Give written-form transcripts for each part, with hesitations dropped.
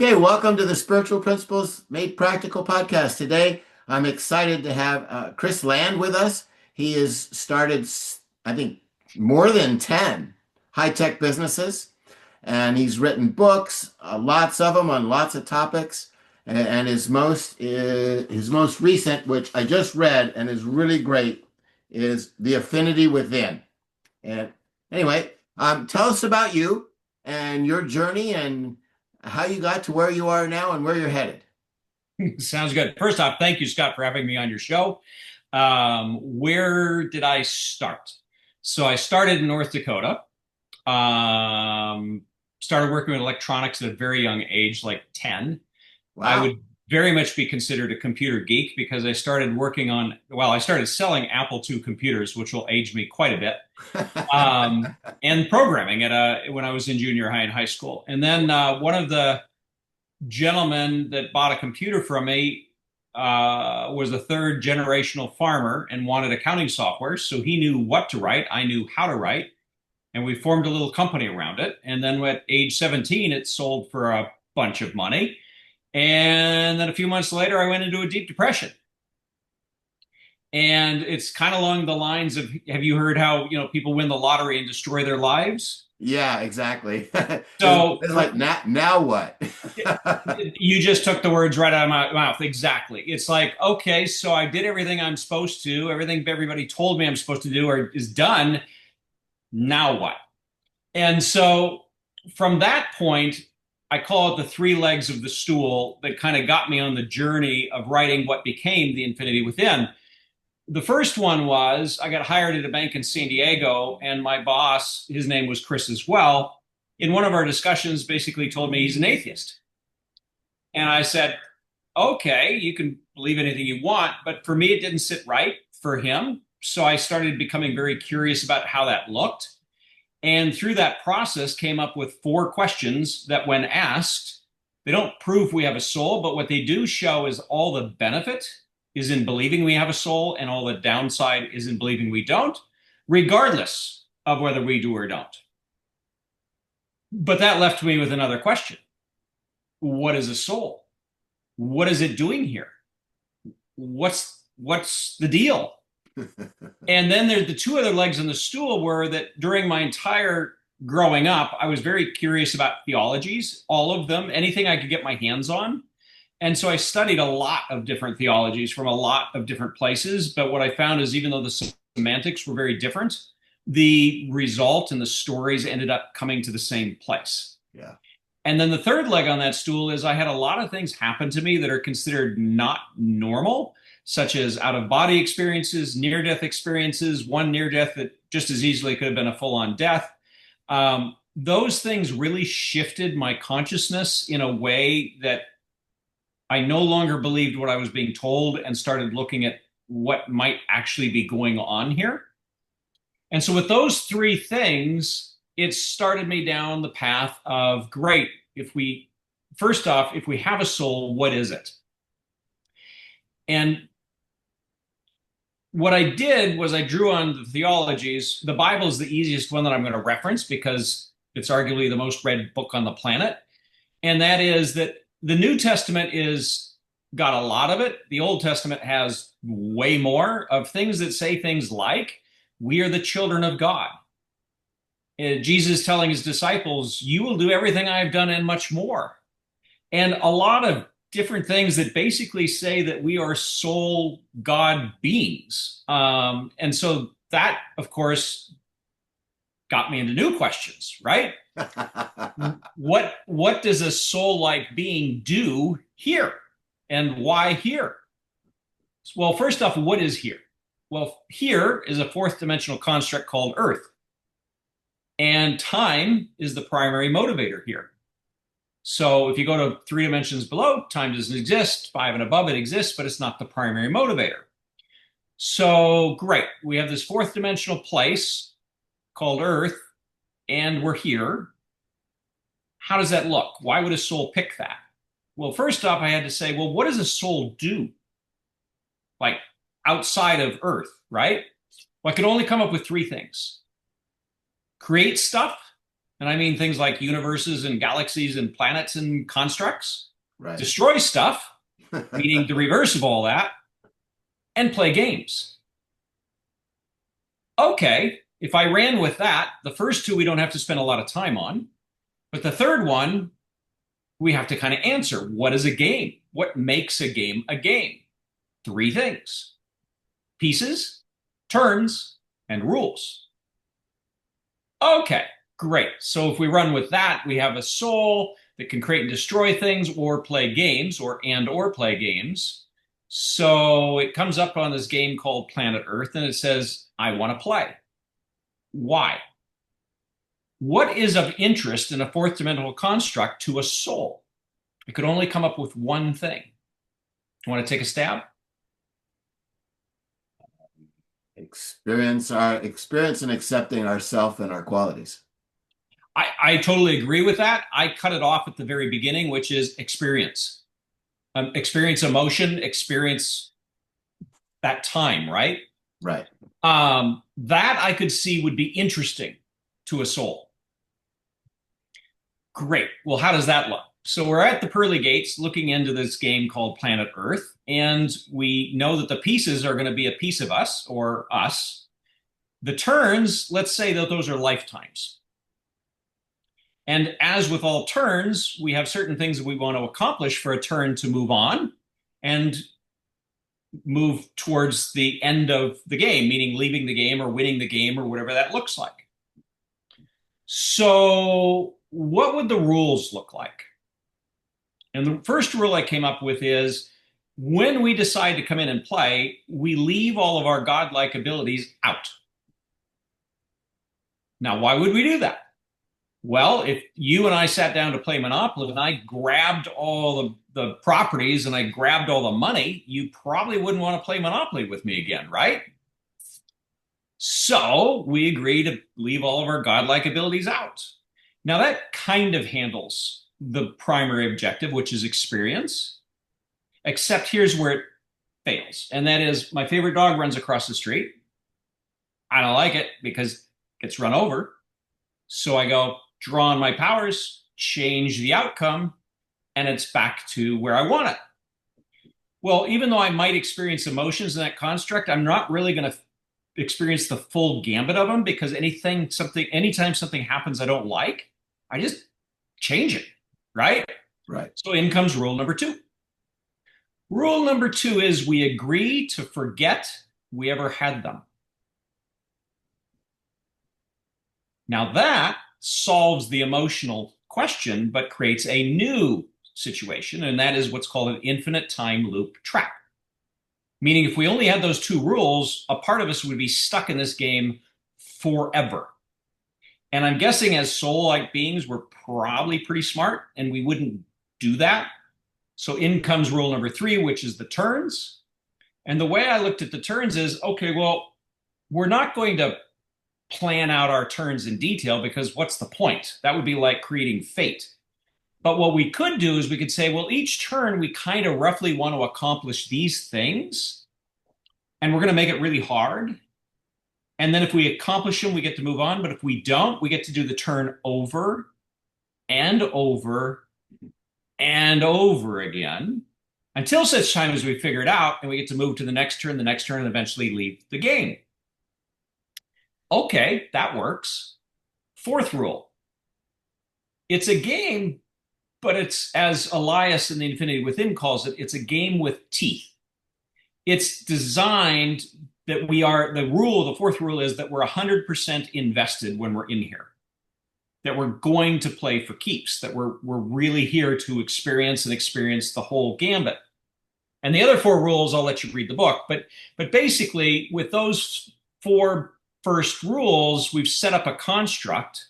Okay, welcome to the Spiritual Principles Made Practical podcast. Today, I'm excited to have Kris Land with us. He has started, I think, more than 10 high-tech businesses, and he's written books, lots of them on lots of topics. And his most recent, which I just read and is really great, is The Affinity Within. And anyway, tell us about you and your journey and how you got to where you are now and where you're headed. Sounds good. First off, thank you, Scott, for having me on your show. Where did I start? So I started in North Dakota. Started working with electronics at a very young age, like 10. I Wow. would very much be considered a computer geek because I started working on, well, I started selling Apple II computers, which will age me quite a bit, and programming when I was in junior high and high school. And then one of the gentleman that bought a computer from me was a third generational farmer and wanted accounting software. So he knew what to write. I knew how to write. And we formed a little company around it. And then at age 17, it sold for a bunch of money. And then a few months later, I went into a deep depression. And it's kind of along the lines of, have you heard how, people win the lottery and destroy their lives? Yeah, exactly. It's, So it's like now what? you just took the words right out of my mouth. Exactly. It's like, okay, so I did everything I'm supposed to, everything everybody told me I'm supposed to do or is done. Now what? And so from that point, I call it the three legs of the stool that kind of got me on the journey of writing what became the Infinity Within. The first one was I got hired at a bank in San Diego, and my boss, his name was Kris as well, in one of our discussions basically told me he's an atheist. And I said, okay, you can believe anything you want, but for me, it didn't sit right for him. So I started becoming very curious about how that looked. And through that process, came up with four questions that, when asked, they don't prove we have a soul, but what they do show is all the benefit is in believing we have a soul, and all the downside is in believing we don't, regardless of whether we do or don't. But that left me with another question. What is a soul? What is it doing here? What's the deal? And then there's the two other legs on the stool were that during my entire growing up, I was very curious about theologies, all of them, anything I could get my hands on. And so I studied a lot of different theologies from a lot of different places. But what I found is even though the semantics were very different, the result and the stories ended up coming to the same place. Yeah. And then the third leg on that stool is I had a lot of things happen to me that are considered not normal, such as out of body experiences, near death experiences, one near death that just as easily could have been a full on death. Those things really shifted my consciousness in a way that I no longer believed what I was being told and started looking at what might actually be going on here. And so, with those three things, it started me down the path of great. First off, if we have a soul, what is it? And what I did was I drew on the theologies. The Bible is the easiest one that I'm going to reference because it's arguably the most read book on the planet. And that is that the New Testament is got a lot of it. The Old Testament has way more of things that say things like, we are the children of God. Jesus telling his disciples, you will do everything I have done and much more. And a lot of different things that basically say that we are soul God beings. And so that, of course, got me into new questions, right? What does a soul-like being do here? And why here? Well, first off, what is here? Well, here is a fourth dimensional construct called Earth. And time is the primary motivator here. So if you go to three dimensions below, time doesn't exist. Five and above, it exists, but it's not the primary motivator. So great. We have this fourth dimensional place called Earth, and we're here. How does that look? Why would a soul pick that? Well, first off, I had to say, well, what does a soul do? Like outside of Earth, right? Well, I could only come up with three things: create stuff, And I mean things like universes and galaxies and planets and constructs, Right. destroy stuff, meaning the reverse of all that, and play games. Okay, if I ran with that, the first two we don't have to spend a lot of time on. But the third one, we have to kind of answer, what is a game? What makes a game a game? Three things: pieces, turns, and rules. Okay, great. So if we run with that, we have a soul that can create and destroy things or play games or play games. So it comes up on this game called Planet Earth and it says, I want to play. Why? What is of interest in a fourth dimensional construct to a soul? It could only come up with one thing. You want to take a stab? Experience and accepting ourself and our qualities. I totally agree with that. I cut it off at the very beginning, which is experience. Experience emotion, experience that time, right? Right. That I could see would be interesting to a soul. Great. Well, how does that look? So we're at the pearly gates looking into this game called Planet Earth, and we know that the pieces are going to be a piece of us or us. The turns, let's say that those are lifetimes. And as with all turns, we have certain things that we want to accomplish for a turn to move on and move towards the end of the game, meaning leaving the game or winning the game or whatever that looks like. So, what would the rules look like? And the first rule I came up with is when we decide to come in and play, we leave all of our godlike abilities out. Now, why would we do that? Well, if you and I sat down to play Monopoly and I grabbed all the properties and I grabbed all the money, you probably wouldn't want to play Monopoly with me again, right? So we agree to leave all of our godlike abilities out. Now, that kind of handles the primary objective, which is experience, except here's where it fails. And that is my favorite dog runs across the street. I don't like it because it gets run over. So I go, draw on my powers, change the outcome, and it's back to where I want it. Well, even though I might experience emotions in that construct, I'm not really going to experience the full gambit of them because anytime something happens I don't like, I just change it, right? Right. So in comes rule number two. Rule number two is we agree to forget we ever had them. Now that solves the emotional question, but creates a new situation, and that is what's called an infinite time loop trap. Meaning if we only had those two rules, a part of us would be stuck in this game forever. And I'm guessing as soul-like beings, we're probably pretty smart, and we wouldn't do that. So in comes rule number three, which is the turns. And the way I looked at the turns is, okay, well, we're not going to plan out our turns in detail because what's the point? That would be like creating fate. But what we could do is we could say, well, each turn we kind of roughly want to accomplish these things, and we're going to make it really hard. And then if we accomplish them, we get to move on. But if we don't, we get to do the turn over and over and over again until such time as we figure it out and we get to move to the next turn, and eventually leave the game. Okay, that works. Fourth rule. It's a game, but it's, as Elias in the Infinity Within calls it, it's a game with teeth. It's designed that the fourth rule is that we're 100% invested when we're in here. That we're going to play for keeps, that we're really here to experience the whole gambit. And the other four rules, I'll let you read the book, but basically with those four first rules, we've set up a construct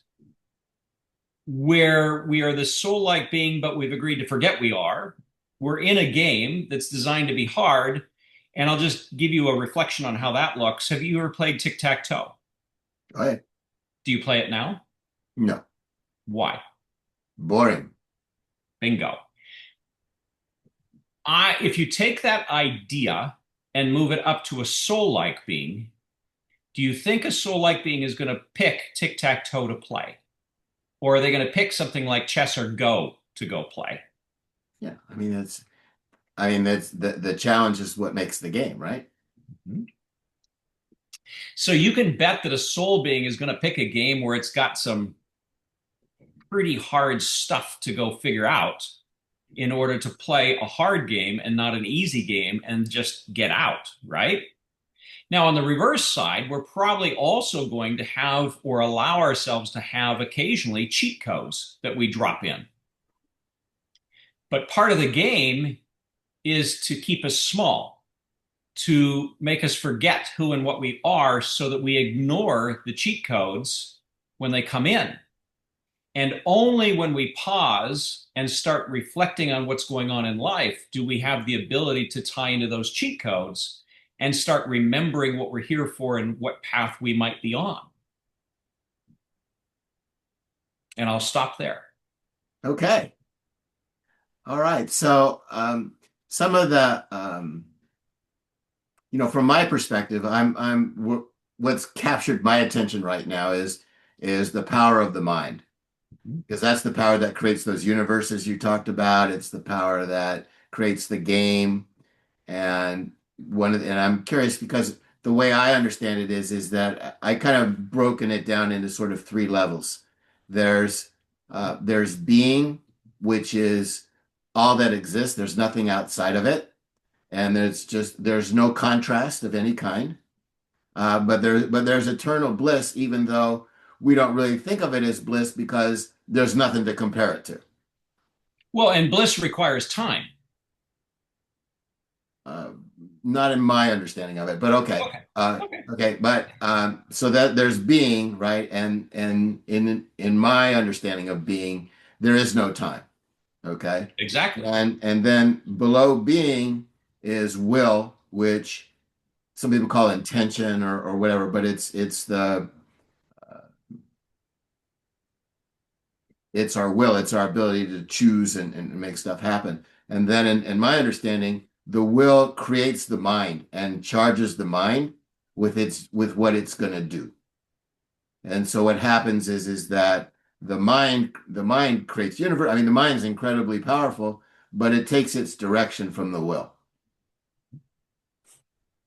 where we are this soul-like being, but we've agreed to forget we are. We're in a game that's designed to be hard. And I'll just give you a reflection on how that looks. Have you ever played tic-tac-toe? Right. Do you play it now? No. Why? Boring. Bingo. If you take that idea and move it up to a soul-like being, do you think a soul-like being is going to pick tic-tac-toe to play? Or are they going to pick something like chess or Go to go play? Yeah, that's the challenge is what makes the game, right? So you can bet that a soul being is going to pick a game where it's got some pretty hard stuff to go figure out in order to play a hard game and not an easy game and just get out, right? Now, on the reverse side, we're probably also going to have or allow ourselves to have occasionally cheat codes that we drop in. But part of the game is to keep us small, to make us forget who and what we are so that we ignore the cheat codes when they come in. And only when we pause and start reflecting on what's going on in life do we have the ability to tie into those cheat codes and start remembering what we're here for and what path we might be on. And I'll stop there. Okay. All right. So some of the from my perspective, what's captured my attention right now is the power of the mind, because that's the power that creates those universes you talked about. It's the power that creates the game. And and I'm curious because the way I understand it is that I kind of broken it down into sort of three levels. There's being, which is all that exists. There's nothing outside of it, and there's no contrast of any kind. But there's eternal bliss, even though we don't really think of it as bliss because there's nothing to compare it to. Well, and bliss requires time. Uh, Not in my understanding of it, but okay. Okay. Uh, Okay. okay, but so that there's being, right? And in my understanding of being, there is no time. Okay. Exactly. And then below being is will, which some people call intention or whatever, but it's our will, it's our ability to choose and make stuff happen. And then in my understanding, the will creates the mind and charges the mind with what it's going to do. And so what happens is that the mind creates universe. I mean, the mind's incredibly powerful, but it takes its direction from the will.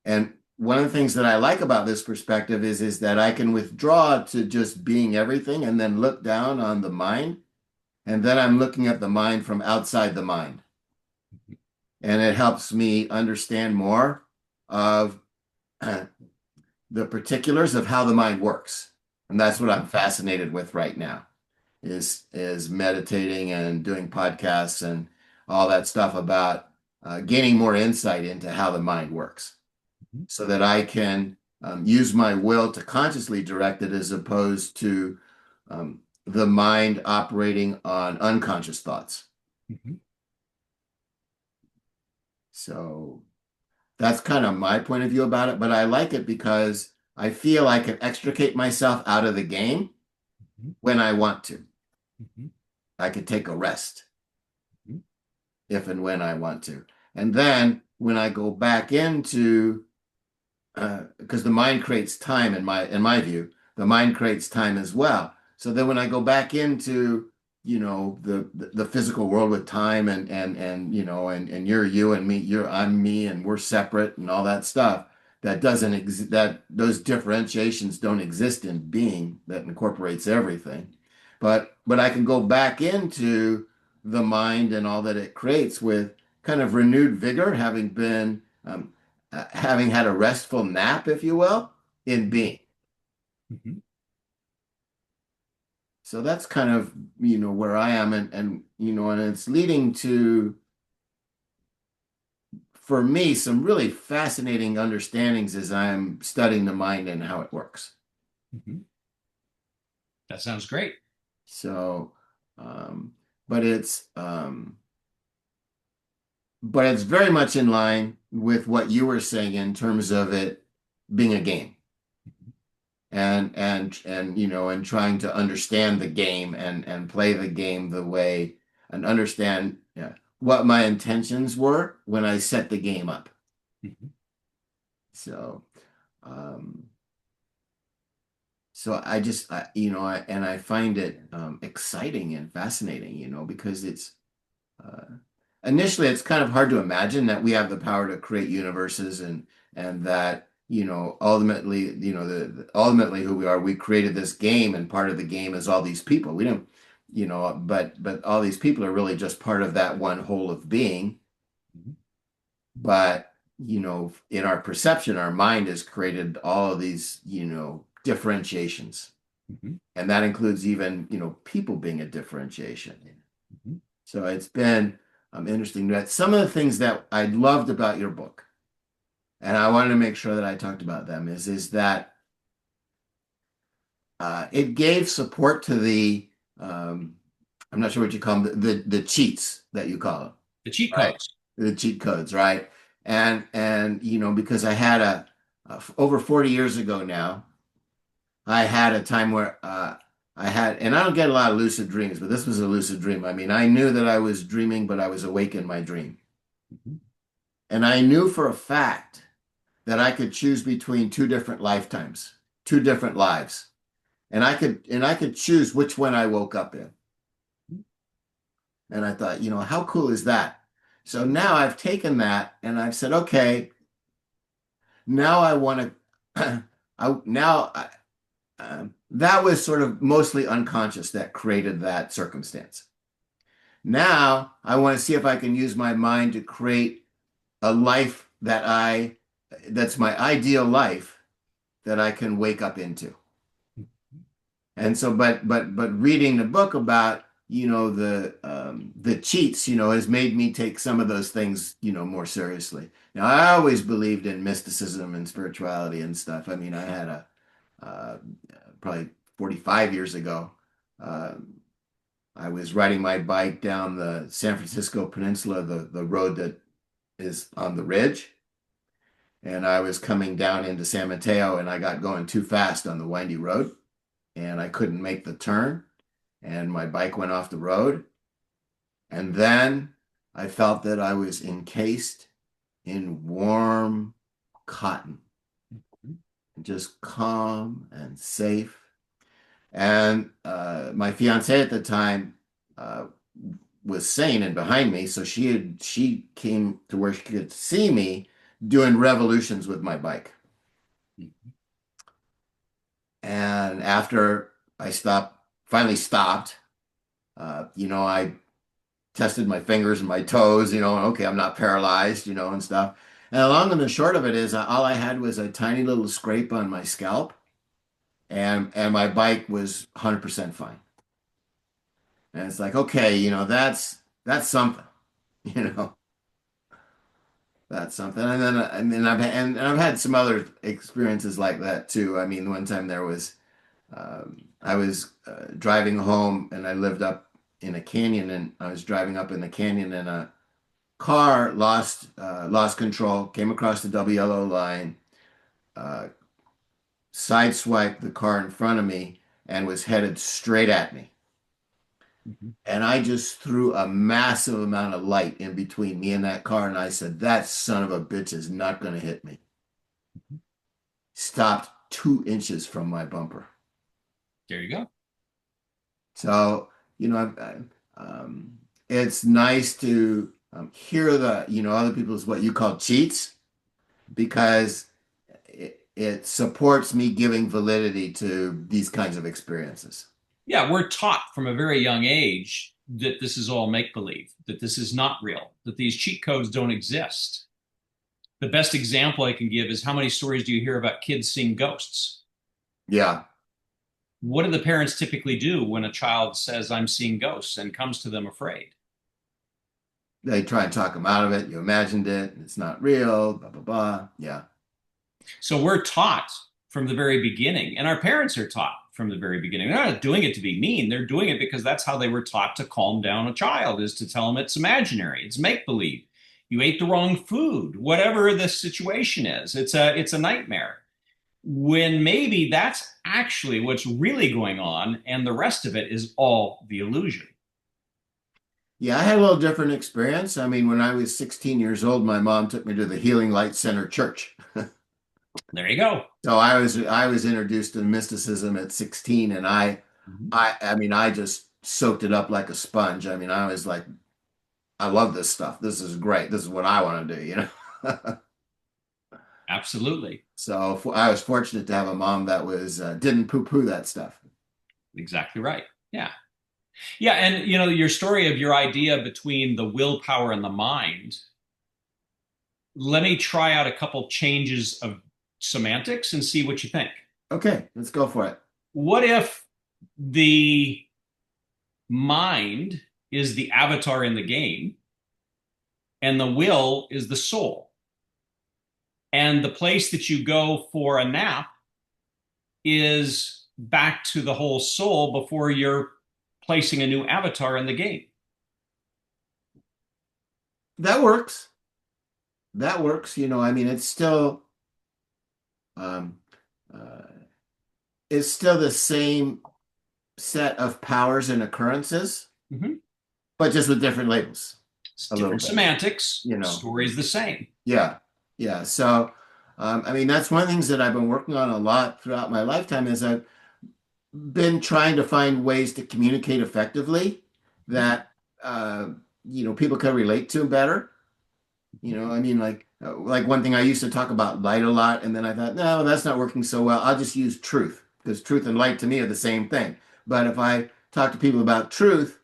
And one of the things that I like about this perspective is that I can withdraw to just being everything and then look down on the mind. And then I'm looking at the mind from outside the mind. And it helps me understand more of the particulars of how the mind works. And that's what I'm fascinated with right now is meditating and doing podcasts and all that stuff about gaining more insight into how the mind works so that I can use my will to consciously direct it as opposed to the mind operating on unconscious thoughts. Mm-hmm. So that's kind of my point of view about it, but I like it because I feel I can extricate myself out of the game when I want to. Mm-hmm. I could take a rest Mm-hmm. if and when I want to. And then when I go back into, because the mind creates time in my view, the mind creates time as well. So then when I go back into, the physical world with time and you're you and me, I'm me and we're separate and all that stuff, that doesn't exist, that those differentiations don't exist in being that incorporates everything. But I can go back into the mind and all that it creates with kind of renewed vigor, having had a restful nap, if you will, in being. Mm-hmm. So that's kind of, where I am and it's leading to, for me, some really fascinating understandings as I'm studying the mind and how it works. Mm-hmm. That sounds great. So, um, but it's very much in line with what you were saying in terms of it being a game and trying to understand the game and play the game the way and understand, yeah, what my intentions were when I set the game up. Mm-hmm. So, um, So and I find it exciting and fascinating, because uh, initially it's kind of hard to imagine that we have the power to create universes and that, ultimately, ultimately who we are, we created this game and part of the game is all these people. We don't, but all these people are really just part of that one whole of being. Mhm. But, in our perception, our mind has created all of these, differentiations. Mhm. And that includes even, people being a differentiation. Mhm. So it's been interesting that some of the things that I loved about your book, and I wanted to make sure that I talked about them, is that it gave support to um, I'm not sure what you call them, the cheats that you call them, The cheat right? codes. The cheat codes, right? And because I had over 40 years ago now, I had a time where and I don't get a lot of lucid dreams, but this was a lucid dream. I mean, I knew that I was dreaming, but I was awake in my dream. Mhm. And I knew for a fact that I could choose between two different lifetimes, two different lives. And I could choose which one I woke up in. And I thought, how cool is that? So now I've taken that and I've said, okay, now I want to that was sort of mostly unconscious that created that circumstance. Now I want to see if I can use my mind to create a life that's my ideal life that I can wake up into. And so, but reading the book about, the cheats, has made me take some of those things, more seriously. Now, I always believed in mysticism and spirituality and stuff. I mean, I had uh, probably 45 years ago. Uh, I was riding my bike down the San Francisco Peninsula, the road that is on the ridge, and I was coming down into San Mateo, and I got going too fast on the windy road, and I couldn't make the turn, and my bike went off the road, and then I felt that I was encased in warm cotton, just calm and safe. And my fiance at the time uh, was sane and behind me, so she came to where she could see me doing revolutions with my bike. And after finally stopped, I tested my fingers and my toes, and okay, I'm not paralyzed, and stuff. And the long and the short of it is, all I had was a tiny little scrape on my scalp, and my bike was 100% fine. And it's like, okay, that's something, you know, that's something. And I've had some other experiences like that too. I mean, one time I was driving home and I lived up in a canyon, and I was driving up in the canyon, and a car lost control, came across the double yellow line, uh, sideswiped the car in front of me, and was headed straight at me. Mhm. And I just threw a massive amount of light in between me and that car. And I said, that son of a bitch is not going to hit me. Stopped 2 inches from my bumper. There you go. So, you know, it's nice to hear other people's what you call cheats, because it supports me giving validity to these kinds of experiences. Yeah, we're taught from a very young age that this is all make believe, that this is not real, that these cheat codes don't exist. The best example I can give is how many stories do you hear about kids seeing ghosts? Yeah, What do the parents typically do when a child says, I'm seeing ghosts and comes to them afraid? they try and talk them out of it. You imagined it. It's not real. Blah blah blah. Yeah. So we're taught from the very beginning, and our parents are taught from the very beginning. They're not doing it to be mean. They're doing it because that's how they were taught to calm down a child, is to tell them it's imaginary, it's make believe. You ate the wrong food, whatever the situation is. It's a nightmare. When maybe that's actually what's really going on, and the rest of it is all the illusion. Yeah, I had a little different experience. I mean, when I was 16 years old, my mom took me to the Healing Light Center Church. There you go. So I was introduced to mysticism at 16, and Mhm. I mean I just soaked it up like a sponge. I mean I was like, I love this stuff. This is great. This is what I want to do, you know. Absolutely. So I was fortunate to have a mom that was didn't poo-poo that stuff. Exactly right. Yeah. Yeah. And, your story of your idea between the willpower and the mind, let me try out a couple changes of semantics and see what you think. Okay, let's go for it. What if the mind is the avatar in the game and the will is the soul? And the place that you go for a nap is back to the whole soul before you're placing a new avatar in the game. That works. That works. I mean, um, uh, it's still the same set of powers and occurrences, Mm-hmm. but just with different labels It's a little different bit. semantics, You know, story's the same. yeah, yeah. So, I mean, that's one of the things that I've been working on a lot throughout my lifetime is I've been trying to find ways to communicate effectively that people can relate to better. I mean, like one thing I used to talk about light a lot, and then I thought, no, that's not working so well. I'll just use truth because truth and light to me are the same thing. But if I talk to people about truth,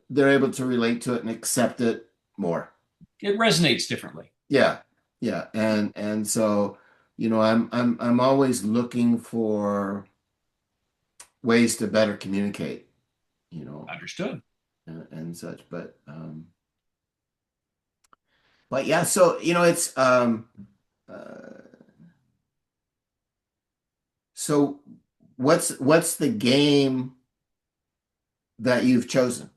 they're able to relate to it and accept it more. It resonates differently. Yeah, yeah, and so I'm always looking for ways to better communicate, you know, Understood. and such. But yeah, so it's uh, so what's the game that you've chosen?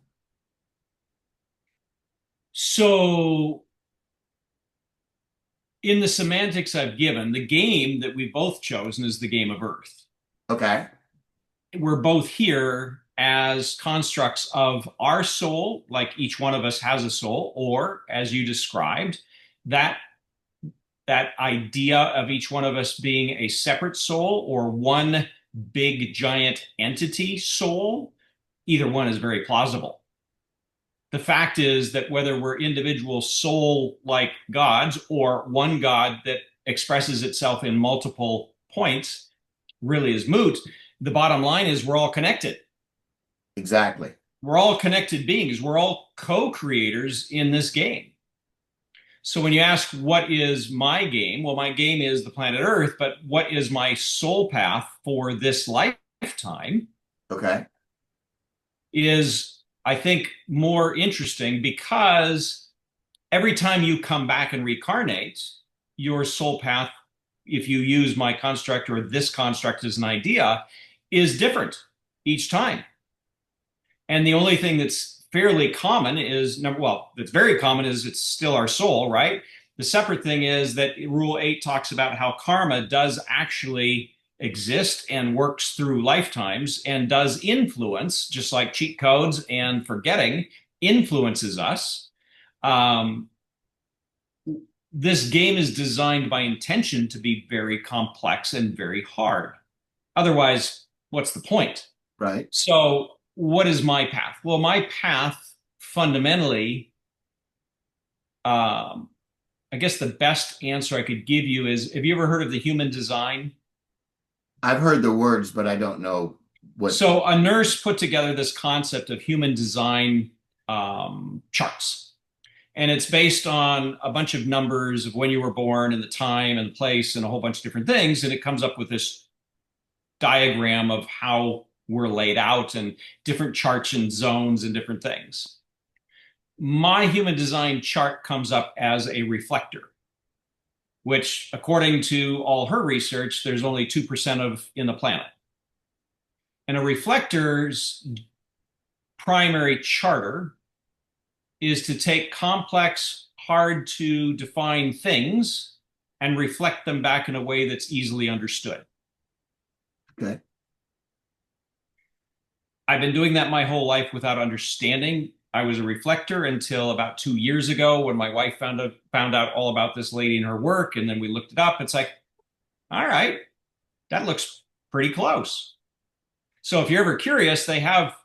So, in the semantics I've given, the game that we've both chosen is the game of Earth. Okay, We're both here as constructs of our soul, like each one of us has a soul, or as you described, that that idea of each one of us being a separate soul or one big giant entity soul, either one is very plausible. The fact is that whether we're individual soul like gods or one God that expresses itself in multiple points really is moot. The bottom line is we're all connected. exactly. We're all connected beings. We're all co creators in this game. So when you ask, what is my game? Well, my game is the planet Earth, but what is my soul path for this lifetime Okay, is, I think, more interesting because every time you come back and reincarnate, your soul path, if you use my construct or this construct as an idea, is different each time. And the only thing that's fairly common is that's very common is it's still our soul, right? The separate thing is that Rule 8 talks about how karma does actually exist and works through lifetimes and does influence, just like cheat codes and forgetting influences us. Um, this game is designed by intention to be very complex and very hard. Otherwise, what's the point? right. So, what is my path? Well, my path fundamentally, um, I guess the best answer I could give you is, have you ever heard of the human design? I've heard the words, but I don't know what. So, a nurse put together this concept of human design charts. And it's based on a bunch of numbers of when you were born and the time and the place and a whole bunch of different things. And it comes up with this diagram of how we're laid out and different charts and zones and different things. My human design chart comes up as a reflector, which, according to all her research, there's only 2% of in the planet. And a reflector's primary charter is to take complex, hard to define things and reflect them back in a way that's easily understood. Okay, I've been doing that my whole life without understanding I was a reflector until about 2 years ago when my wife found out all about this lady and her work, and then we looked it up. It's like, all right, that looks pretty close. So if you're ever curious, they have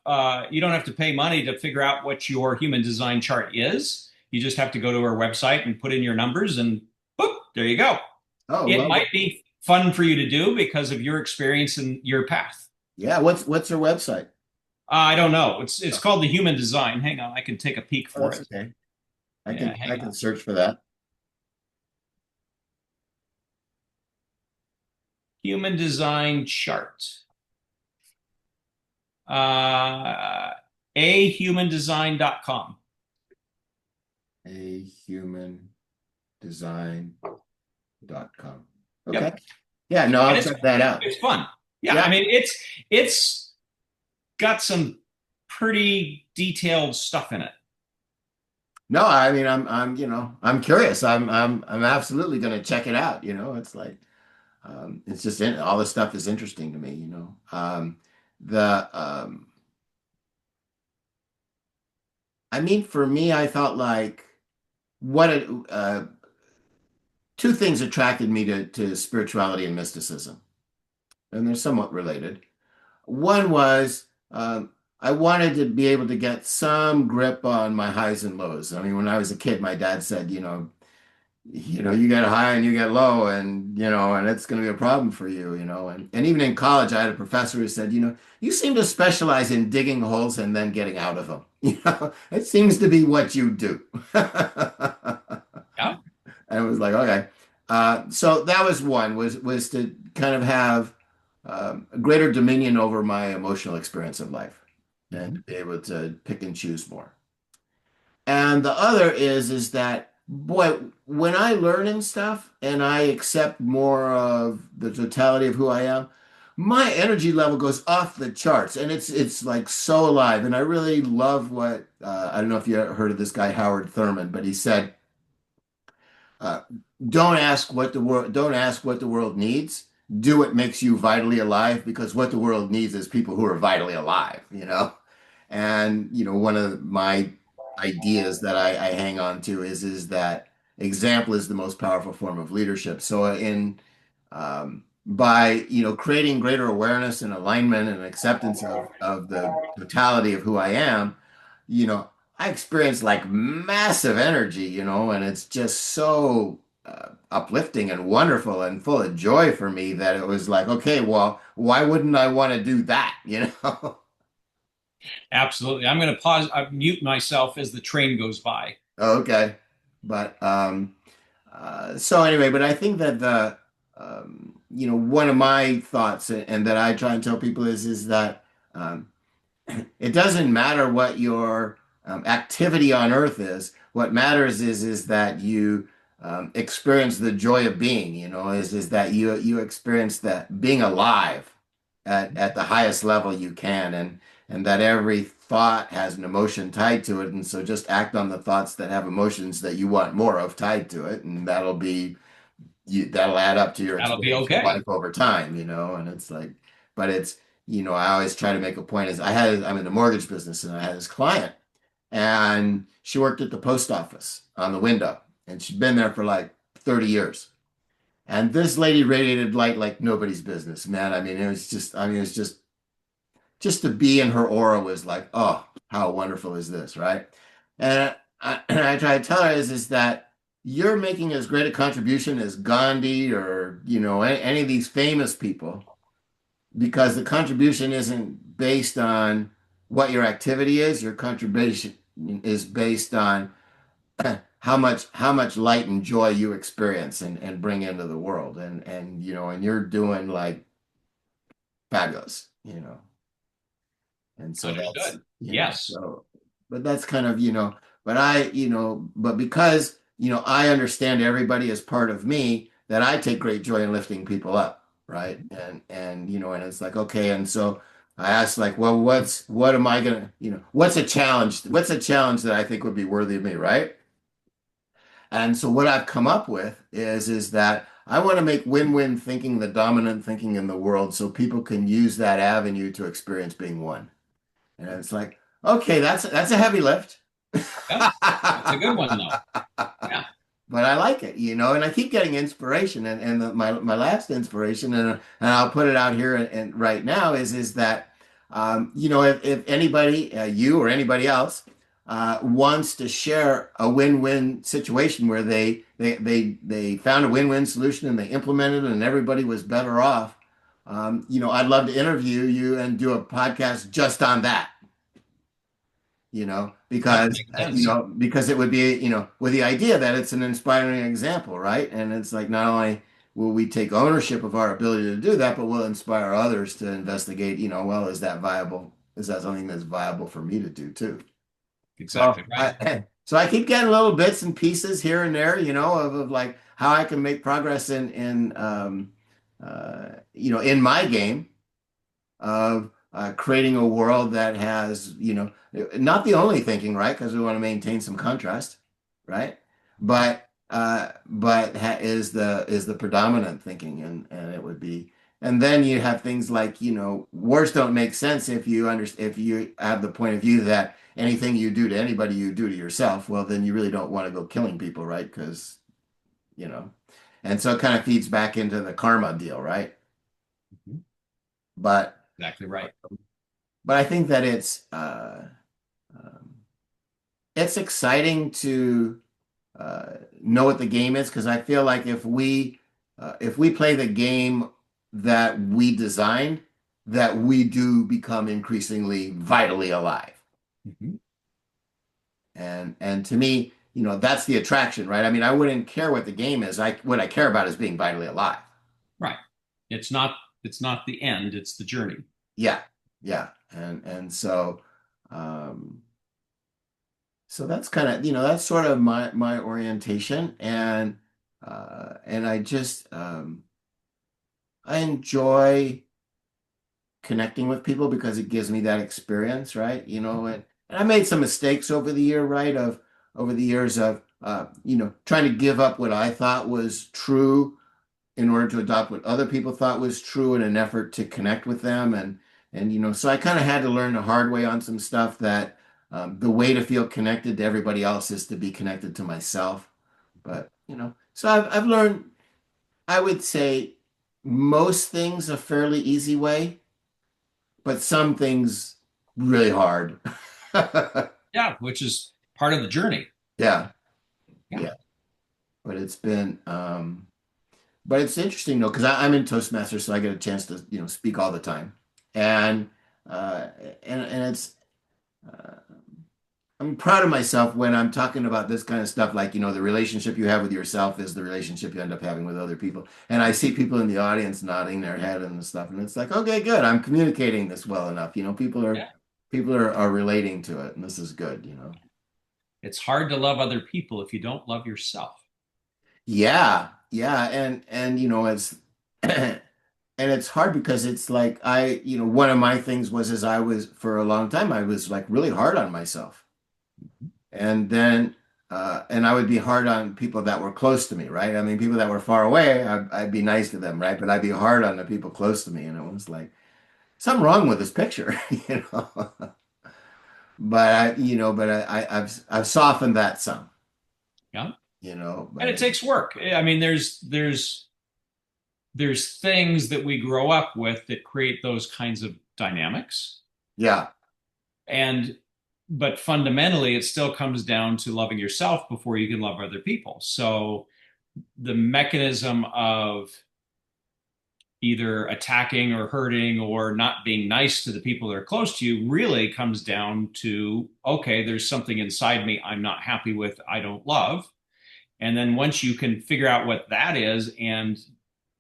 you don't have to pay money to figure out what your human design chart is. You just have to go to our website and put in your numbers, and boop, there you go. Oh, It well, might be fun for you to do because of your experience and your path. yeah. What's her website? I don't know. It's called the human design. Hang on, I can take a peek Oh, for that's it. okay. Yeah, I hang can on. search for that. Human design chart. Uh, ahumandesign.com. ahumandesign.com. Okay. Yep. Yeah, no, And I'll it's check that out. it's fun. Yeah, I Yeah. mean it's got some pretty detailed stuff in it. No, I mean I'm curious. I'm absolutely gonna check it out, It's like it's just all this stuff is interesting to me. The I mean for me I thought like what it two things attracted me to spirituality and mysticism, and they're somewhat related. One was I wanted to be able to get some grip on my highs and lows. I mean, when I was a kid, my dad said, you get high and you get low, and and it's going to be a problem for you, and even in college, I had a professor who said, you seem to specialize in digging holes and then getting out of them. It seems to be what you do. Yeah. And it was like, okay. So that was one was to kind of have greater dominion over my emotional experience of life and to be able to pick and choose more. And the other is that boy, when I learn and stuff and I accept more of the totality of who I am, my energy level goes off the charts and it's like so alive. And I really love what I don't know if you ever heard of this guy Howard Thurman, but he said uh, don't ask what the world needs. Do what makes you vitally alive because what the world needs is people who are vitally alive. And one of my ideas that I hang on to is that example is the most powerful form of leadership. So in by creating greater awareness and alignment and acceptance of the totality of who I am, I experience like massive energy, and it's just so uplifting and wonderful and full of joy for me that it was like, okay, well, why wouldn't I want to do that, Absolutely. I'm going to pause, mute myself as the train goes by. Okay. But so anyway, but I think that one of my thoughts and that I try and tell people is that um, it doesn't matter what your activity on earth is. What matters is that you experience the joy of being, is that you experience that being alive at the highest level you can, and that every thought has an emotion tied to it, and so just act on the thoughts that have emotions that you want more of tied to it, and that'll add up to your That'll be experience of okay. life over time, and it's like, but it's, I always try to make a point is I'm in the mortgage business and I had this client and she worked at the post office on the window and she'd been there for like 30 years. And this lady radiated light like nobody's business, man. I mean, it was just to be in her aura was like, oh, how wonderful is this, right? And I try to tell her is that you're making as great a contribution as Gandhi or any of these famous people because the contribution isn't based on what your activity is. Your contribution is based on how much light and joy you experience and bring into the world, and you're doing like fabulous. And so that's, Understood. Yes. so, but that's kind of, but because, I understand everybody as part of me, that I take great joy in lifting people up, right? And it's like, okay, and so I asked like, well, what am I gonna, what's a challenge? What's a challenge that I think would be worthy of me, right? And so what I've come up with is that I want to make win-win thinking the dominant thinking in the world so people can use that avenue to experience being one. And it's like, Okay, that's a heavy lift. Yep. It's a good one though. Yeah. But I like it, and I keep getting inspiration, my last inspiration, and I'll put it out here and right now is that, if anybody, you or anybody else, wants to share a win-win situation where they found a win-win solution and they implemented it and everybody was better off, I'd love to interview you and do a podcast just on that. Yep. Because Makes sense. because it would be, with the idea that it's an inspiring example, right? And it's like not only will we take ownership of our ability to do that, but we'll inspire others to investigate, well, is that viable? Is that something that's viable for me to do too? So Exactly right. I keep getting little bits and pieces here and there, of like how I can make progress in my game of creating a world that has, not the only thinking, right? Because we want to maintain some contrast, right? But is the predominant thinking, and it would be, and then you have things like, wars don't make sense if you have the point of view that anything you do to anybody you do to yourself. Well, then you really don't want to go killing people, right? Because you know, and so it kind of feeds back into the karma deal, right? Mhm. But Exactly right. But I think that um, it's exciting to know what the game is because I feel like if we play the game that we designed, that we do become increasingly vitally alive. Mhm. And to me, that's the attraction, right? I mean, I wouldn't care what the game is. What I care about is being vitally alive. Right. It's not it's not the end, it's the journey. Yeah, yeah, and um, so that's kind of, that's sort of my orientation, and I enjoy connecting with people because it gives me that experience, right? And I made some mistakes over the years of trying to give up what I thought was true in order to adopt what other people thought was true in an effort to connect with them. And so I kind of had to learn the hard way on some stuff that the way to feel connected to everybody else is to be connected to myself. But, so I've learned, I would say most things a fairly easy way, but some things really hard. Yeah, which is part of the journey. Yeah, Yeah. yeah. But but it's interesting though, because I'm in Toastmasters, so I get a chance to, speak all the time. And uh, and it's uh, I'm proud of myself when I'm talking about this kind of stuff, like, the relationship you have with yourself is the relationship you end up having with other people. And I see people in the audience nodding their head and stuff, and it's like, okay, good. I'm communicating this well enough. Yeah. People are relating to it, and this is good. It's hard to love other people if you don't love yourself. Yeah, yeah, and it's and it's hard because it's like one of my things was is I was for a long time I was like really hard on myself. And then and I would be hard on people that were close to me, right? I mean, people that were far away, I'd be nice to them, right? But I'd be hard on the people close to me, and it was like something wrong with this picture, you know. I've softened that some, Yeah. but And it takes work. I mean, there's things that we grow up with that create those kinds of dynamics. yeah, And but fundamentally it still comes down to loving yourself before you can love other people. So the mechanism of either attacking or hurting or not being nice to the people that are close to you really comes down to, okay, there's something inside me I'm not happy with, I don't love. And then once you can figure out what that is and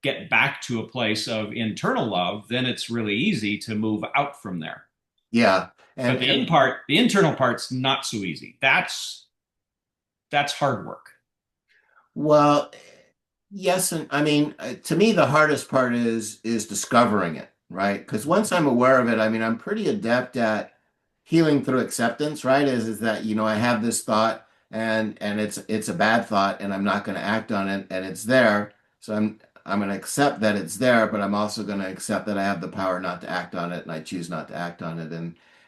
get back to a place of internal love, then it's really easy to move out from there. yeah, But the internal part's not so easy. That's hard work. well, yes, and I mean, to me, the hardest part is discovering it, right? Because once I'm aware of it, I mean, I'm pretty adept at healing through acceptance, right? Is that I have this thought and it's a bad thought and I'm not going to act on it and it's there, so I'm going to accept that it's there, but I'm also going to accept that I have the power not to act on it and I choose not to act on it,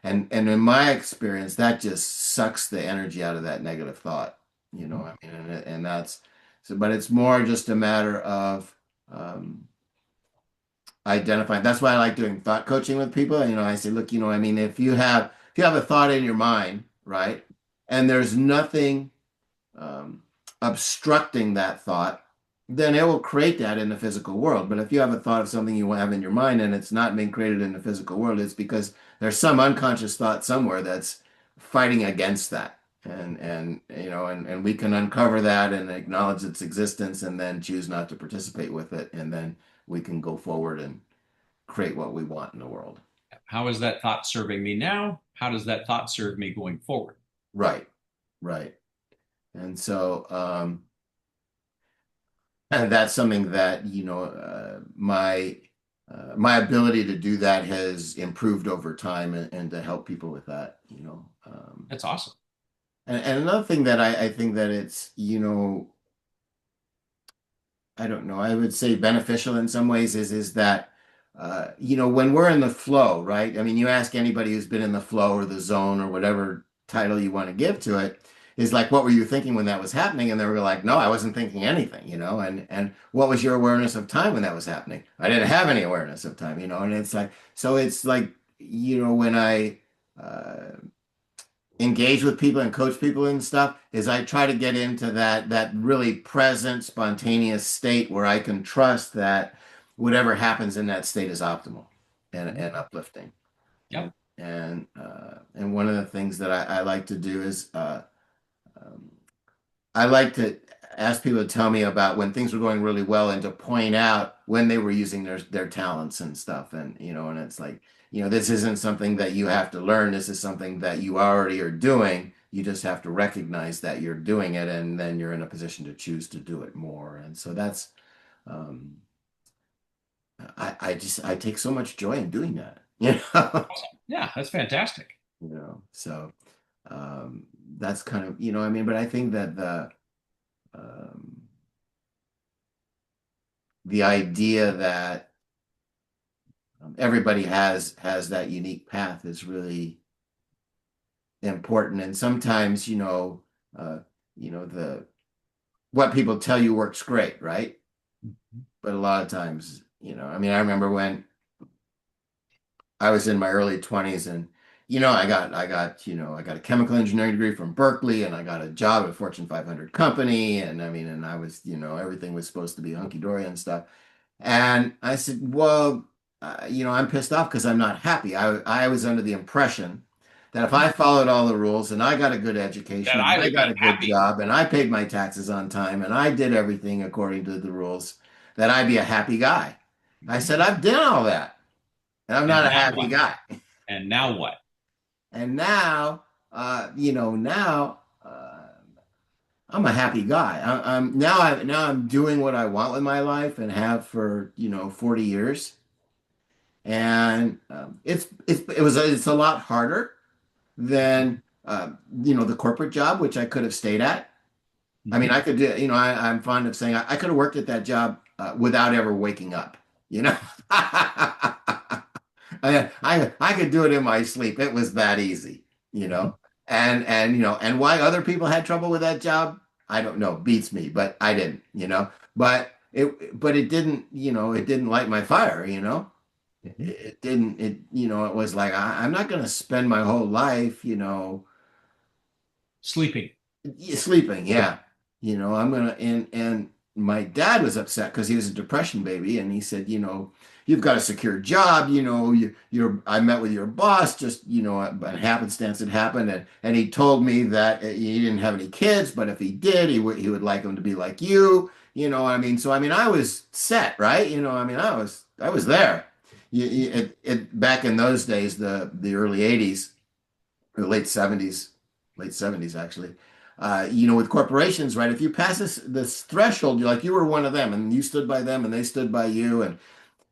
And in my experience, that just sucks the energy out of that negative thought. Mhm. I mean, and that's so, but it's more just a matter of um, identifying. That's why I like doing thought coaching with people. I say, look, I mean, if you have a thought in your mind, right, and there's nothing um, obstructing that thought, then it will create that in the physical world. But if you have a thought of something you have in your mind and it's not being created in the physical world, it's because there's some unconscious thought somewhere that's fighting against that. And we can uncover that and acknowledge its existence and then choose not to participate with it. And then we can go forward and create what we want in the world. How is that thought serving me now? How does that thought serve me going forward? Right, right. And so, and that's something that, my ability to do that has improved over time and to help people with that. That's awesome. And another thing that I think that it's, I don't know, I would say beneficial in some ways is that, when we're in the flow, right? I mean, you ask anybody who's been in the flow or the zone or whatever title you want to give to it, is like, what were you thinking when that was happening? And they were like, no, I wasn't thinking anything. And what was your awareness of time when that was happening? I didn't have any awareness of time. And it's like, so it's like, when I, engage with people and coach people and stuff is I try to get into that really present, spontaneous state where I can trust that whatever happens in that state is optimal and uplifting. And Yep. and one of the things that I like to do is um, I like to ask people to tell me about when things were going really well and to point out when they were using their talents and stuff. And it's like, this isn't something that you have to learn. This is something that you already are doing. You just have to recognize that you're doing it, and then you're in a position to choose to do it more. And so that's um, I take so much joy in doing that. Awesome. Yeah, that's fantastic. So um, that's kind of, I mean, but I think that um, the idea that everybody has that unique path is really important. And sometimes, uh, the what people tell you works great, right? But a lot of times, I mean, I remember when I was in my early 20s and I got a chemical engineering degree from Berkeley and I got a job at a Fortune 500 company and I mean and I was, everything was supposed to be hunky dory and stuff. And I said, well, I'm pissed off because I'm not happy. I was under the impression that if I followed all the rules and I got a good education That and I I would got be a good happy. job and I paid my taxes on time and I did everything according to the rules, that I'd be a happy guy. I Mhm. said, I've done all that and I'm And not a now happy what? guy. And now what? And now I'm a happy guy. I'm doing what I want with my life and have for 40 years. And it's a lot harder than the corporate job, which I could have stayed at. I mean, Mhm. I could do, I'm fond of saying I could have worked at that job without ever waking up, you know. I could do it in my sleep. It was that easy, you Mhm. know. And why other people had trouble with that job, I don't know, beats me, but I didn't. But it didn't, it didn't light my fire. It, Mhm. it didn't, it was like I'm not going to spend my whole life, Sleeping. sleeping, yeah. I'm gonna and my dad was upset because he was a depression baby, and he said, you've got a secure job, I met with your boss, just a happenstance had happened, and he told me that he didn't have any kids, but if he did, he would like them to be like you, what I mean. So I mean, I was set, right? I mean, I was there. Back in those days, the early '80s or late 70s actually. With corporations, right? If you pass this threshold, you're like you were one of them, and you stood by them, and they stood by you. And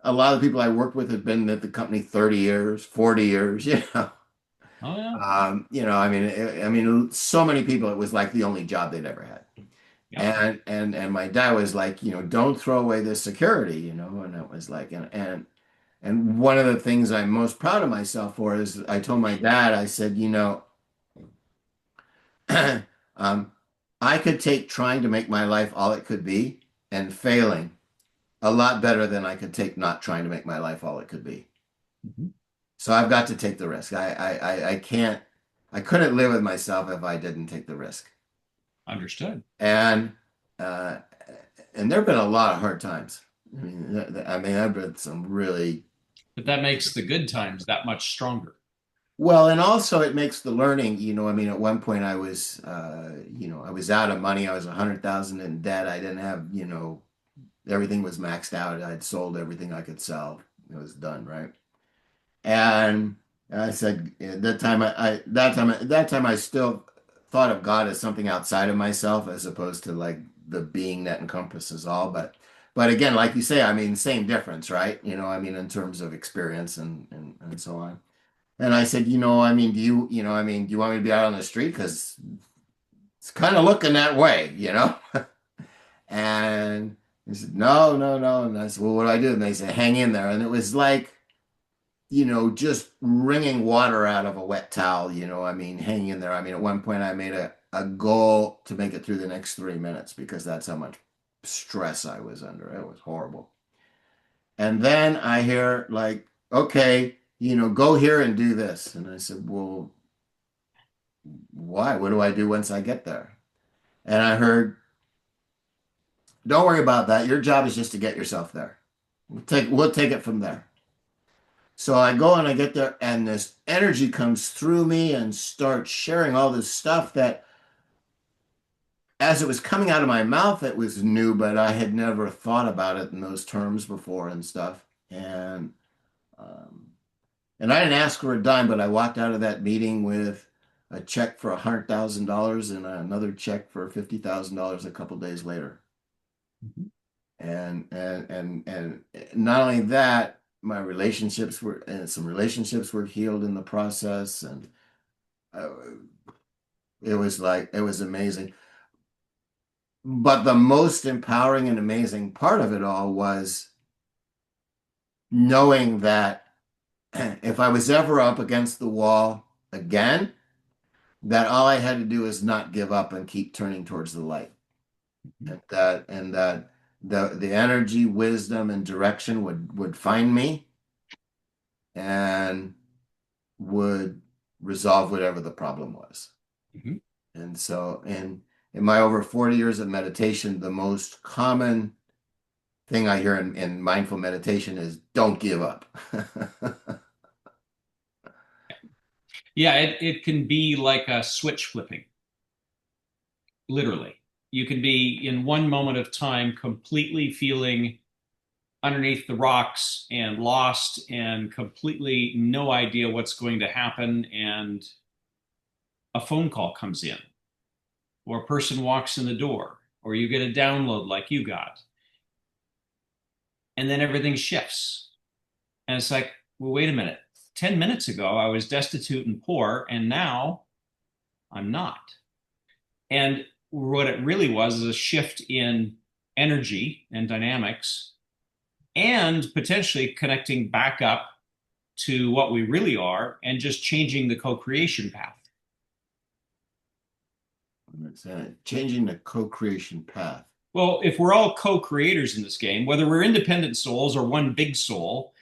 a lot of the people I worked with have been at the company 30 years, 40 years. Oh yeah. I mean, so many people. It was like the only job they'd ever had. Yep. And my dad was like, don't throw away this security. And it was like, And one of the things I'm most proud of myself for is I told my dad, I said, um, I could take trying to make my life all it could be and failing a lot better than I could take not trying to make my life all it could be. Mhm. So I've got to take the risk. I can't, I couldn't live with myself if I didn't take the risk. Understood. And, uh, and there've been a lot of hard times. I mean, I've been some really But that makes the good times that much stronger. well, and also it makes the learning, I mean, at one point I was out of money. I was 100,000 in debt. I didn't have, everything was maxed out. I'd sold everything I could sell. It was done, right? And I said at that time, that time I still thought of God as something outside of myself, as opposed to like the being that encompasses all. But again, like you say, I mean, same difference, right? I mean, in terms of experience and so on. And I said, I mean, do you want me to be out on the street? Because it's kind of looking that way. And he said, no, no, no. And I said, well, what do I do? And they said, hang in there. And it was like, just wringing water out of a wet towel, I mean, hang in there. I mean, at one point I made a goal to make it through the next 3 minutes because that's how much stress I was under. It was horrible. And then I hear like, okay, go here and do this. And I said, well, why? What do I do once I get there? And I heard, don't worry about that. Your job is just to get yourself there. We'll take it from there. So I go and I get there, and this energy comes through me and starts sharing all this stuff that, as it was coming out of my mouth, it was new, but I had never thought about it in those terms before and stuff. Um, and I didn't ask for a dime, but I walked out of that meeting with a check for $100,000 and another check for $50,000 a couple days later. Mhm. And not only that, my relationships were and some relationships were healed in the process, and uh, it was amazing. But the most empowering and amazing part of it all was knowing that if I was ever up against the wall again, that all I had to do is not give up and keep turning towards the light. And that the energy, wisdom, and direction would find me and would resolve whatever the problem was. Mhm. And so in my over 40 years of meditation, the most common thing I hear in mindful meditation is don't give up. Yeah, it can be like a switch flipping, literally. You can be in one moment of time completely feeling underneath the rocks and lost and completely no idea what's going to happen. And a phone call comes in, or a person walks in the door, or you get a download like you got, and then everything shifts. And it's like, well, wait a minute. 10 minutes ago, I was destitute and poor, and now I'm not. And what it really was is a shift in energy and dynamics, and potentially connecting back up to what we really are and just changing the co creation path. It's, changing the co-creation path. Well, if we're all co creators in this game, whether we're independent souls or one big soul,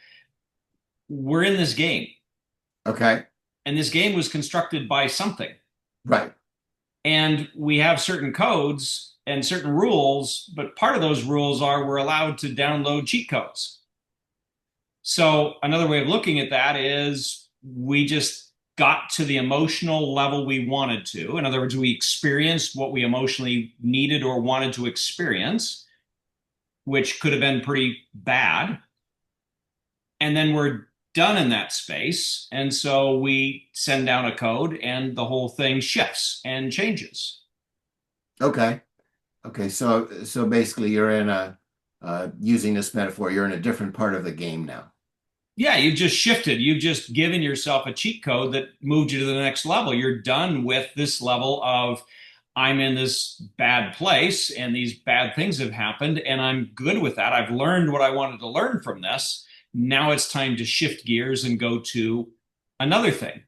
we're in this game. Okay. And this game was constructed by something. Right. And we have certain codes and certain rules, but part of those rules are we're allowed to download cheat codes. So another way of looking at that is we just got to the emotional level we wanted to. In other words, we experienced what we emotionally needed or wanted to experience, which could have been pretty bad. And then we're done in that space. And so we send down a code and the whole thing shifts and changes. Okay. Okay. So basically you're in using this metaphor, you're in a different part of the game now. Yeah, you just shifted. You've just given yourself a cheat code that moved you to the next level. You're done with this level of, I'm in this bad place and these bad things have happened, and I'm good with that. I've learned what I wanted to learn from this. Now it's time to shift gears and go to another thing.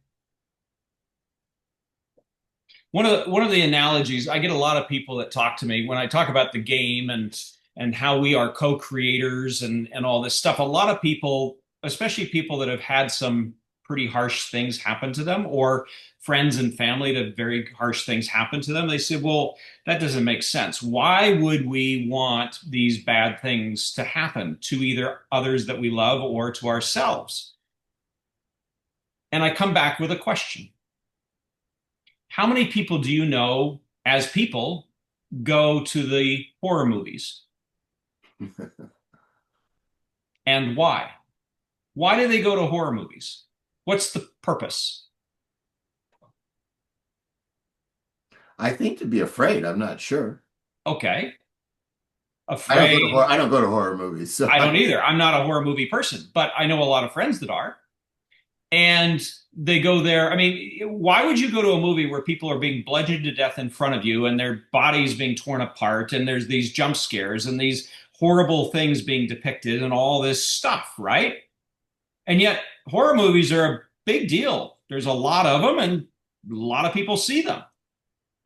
One of the analogies, I get a lot of people that talk to me when I talk about the game and how we are co-creators and all this stuff. A lot of people, especially people that have had some pretty harsh things happen to them, or friends and family that very harsh things happen to them, they say, well, that doesn't make sense. Why would we want these bad things to happen to either others that we love or to ourselves? And I come back with a question. How many people do you know as people go to the horror movies? And why? Why do they go to horror movies? What's the purpose? I think to be afraid. I'm not sure. Okay. Afraid. I don't go to horror movies. So I don't either. I'm not a horror movie person, but I know a lot of friends that are. And they go there. I mean, why would you go to a movie where people are being bludgeoned to death in front of you and their bodies being torn apart and there's these jump scares and these horrible things being depicted and all this stuff, right? And yet, horror movies are a big deal. There's a lot of them and a lot of people see them.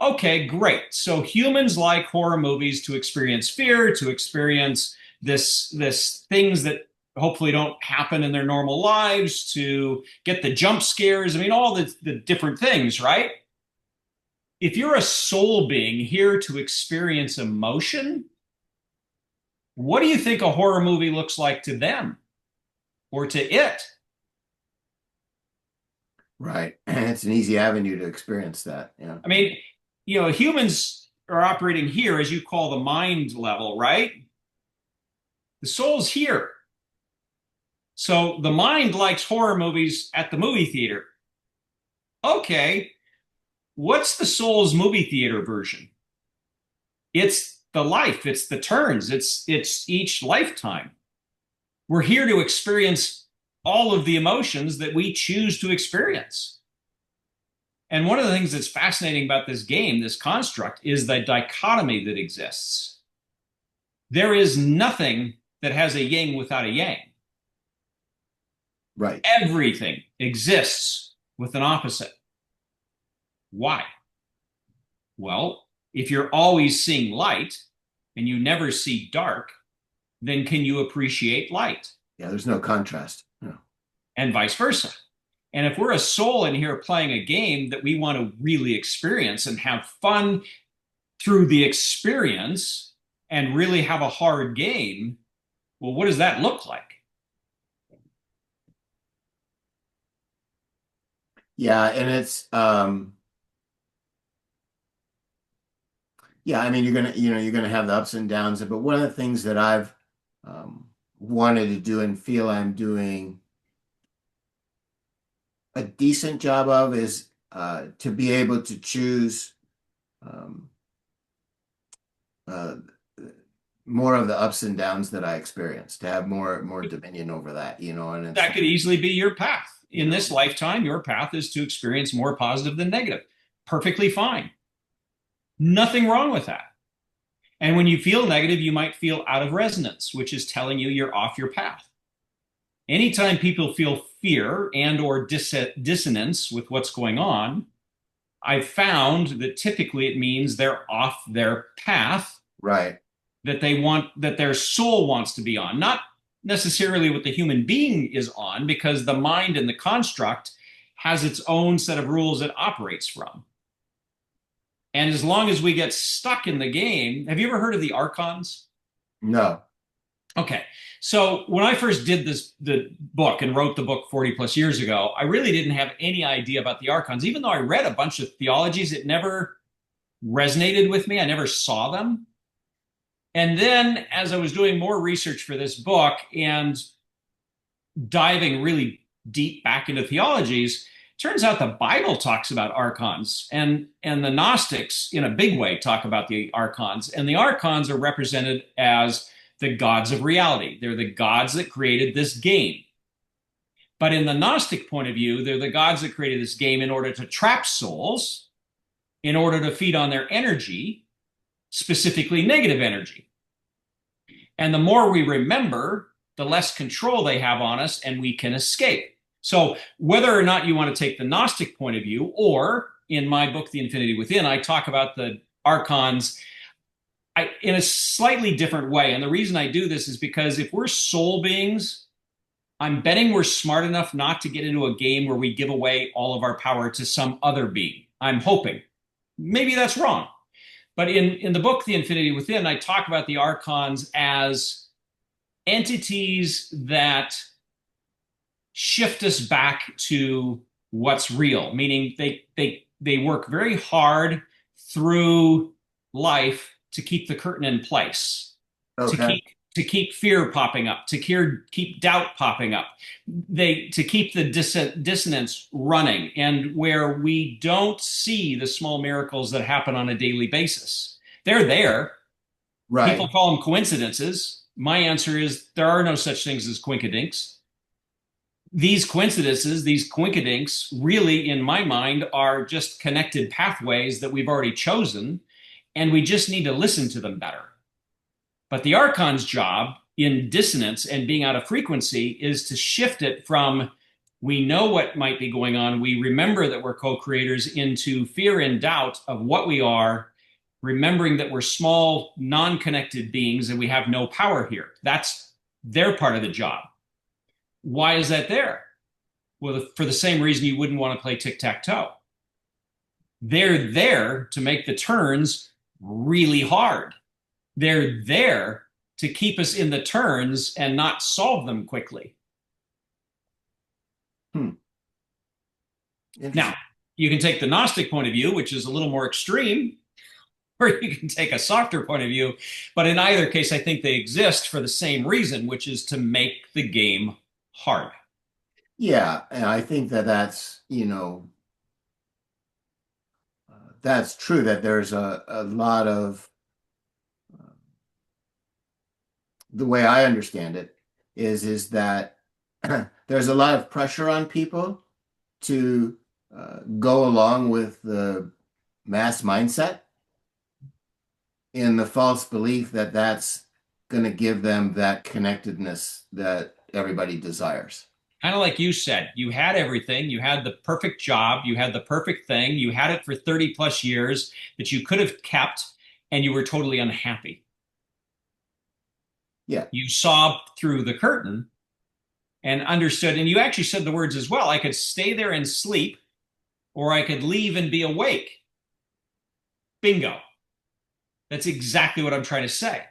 Okay, great. So humans like horror movies to experience fear, to experience this things that hopefully don't happen in their normal lives, to get the jump scares. I mean, all the different things, right? If you're a soul being here to experience emotion, what do you think a horror movie looks like to them or to it? right. It's an easy avenue to experience that. Yeah. I mean, humans are operating here, as you call the mind level, right? The soul's here. So the mind likes horror movies at the movie theater. Okay, what's the soul's movie theater version? It's the life, it's the turns, it's each lifetime. We're here to experience all of the emotions that we choose to experience. And one of the things that's fascinating about this game, this construct, is the dichotomy that exists. There is nothing that has a yin without a yang. Right. Everything exists with an opposite. Why? Well, if you're always seeing light and you never see dark, then can you appreciate light? Yeah, there's no contrast. No. And vice versa. And if we're a soul in here playing a game that we want to really experience and have fun through the experience and really have a hard game, well, what does that look like? Yeah, and it's yeah, I mean you're gonna have the ups and downs, but one of the things that I've wanted to do and feel I'm doing a decent job of is to be able to choose um, uh, more of the ups and downs that I experience, to have more dominion over that, and it's, That could easily be your path. In you know, this lifetime, your path is to experience more positive than negative. Perfectly fine. Nothing wrong with that. And when you feel negative, you might feel out of resonance, which is telling you you're off your path. Anytime people feel fear and or dissonance with what's going on, I've found that typically it means they're off their path right, that they want, that their soul wants to be on, not necessarily what the human being is on, because the mind and the construct has its own set of rules it operates from. And as long as we get stuck in the game, have you ever heard of the archons? no, Okay. So when I first did the book and wrote the book 40 plus years ago, I really didn't have any idea about the archons. Even though I read a bunch of theologies, it never resonated with me. I never saw them. And then as I was doing more research for this book and diving really deep back into theologies, turns out the Bible talks about archons, and the Gnostics in a big way talk about the archons. And the archons are represented as the gods of reality. They're the gods that created this game. But in the Gnostic point of view, they're the gods that created this game in order to trap souls, in order to feed on their energy, specifically negative energy. And the more we remember the less control they have on us, and we can escape. So whether or not you want to take the Gnostic point of view, or in my book, The Infinity Within, I talk about the archons in a slightly different way. And the reason I do this is because if we're soul beings, I'm betting we're smart enough not to get into a game where we give away all of our power to some other being. I'm hoping. Maybe that's wrong. But in the book, The Infinity Within, I talk about the archons as entities that shift us back to what's real, meaning they work very hard through life to keep the curtain in place, to Okay. keep fear popping up, to keep doubt popping up, to keep the dissonance running, and where we don't see the small miracles that happen on a daily basis. They're there. People Right. call them coincidences. My answer is there are no such things as quinkadinks. These coincidences, these quinkadinks, really, in my mind, are just connected pathways that we've already chosen, and we just need to listen to them better. But the archon's job in dissonance and being out of frequency is to shift it from we know what might be going on, we remember that we're co-creators, into fear and doubt of what we are, remembering that we're small, non-connected beings and we have no power here. That's their part of the job. Why is that there? Well, for the same reason you wouldn't want to play tic-tac-toe. They're there to make the turns really hard. They're there to keep us in the turns and not solve them quickly. Hmm. Now, Interesting. you can take the Gnostic point of view, which is a little more extreme, or you can take a softer point of view. But in either case, I think they exist for the same reason, which is to make the game hard. Yeah, and I think that that's true that there's a lot of the way I understand it is that there's a lot of pressure on people to go along with the mass mindset in the false belief that that's going to give them that connectedness that everybody desires. Kind of like you said, you had everything. You had the perfect job. You had the perfect thing. You had it for 30 plus years that you could have kept, and you were totally unhappy. Yeah, You saw through the curtain and understood. And you actually said the words as well. I could stay there and sleep, or I could leave and be awake. Bingo. That's exactly what I'm trying to say.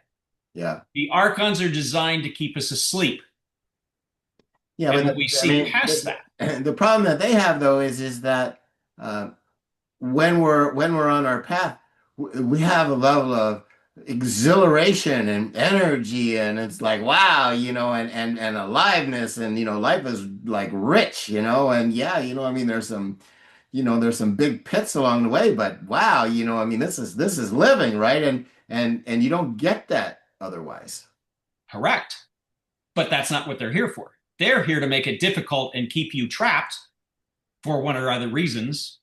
yeah, The archons are designed to keep us asleep. yeah. And But when we I see mean, past that, the problem that they have though is that uh, when we're on our path, we have a level of exhilaration and energy, and it's like wow, and aliveness, and life is like rich, and yeah, I mean, there's some big pits along the way, but wow, I mean, this is living, right? And you don't get that otherwise. correct. But that's not what they're here for. They're here to make it difficult and keep you trapped for one or other reasons.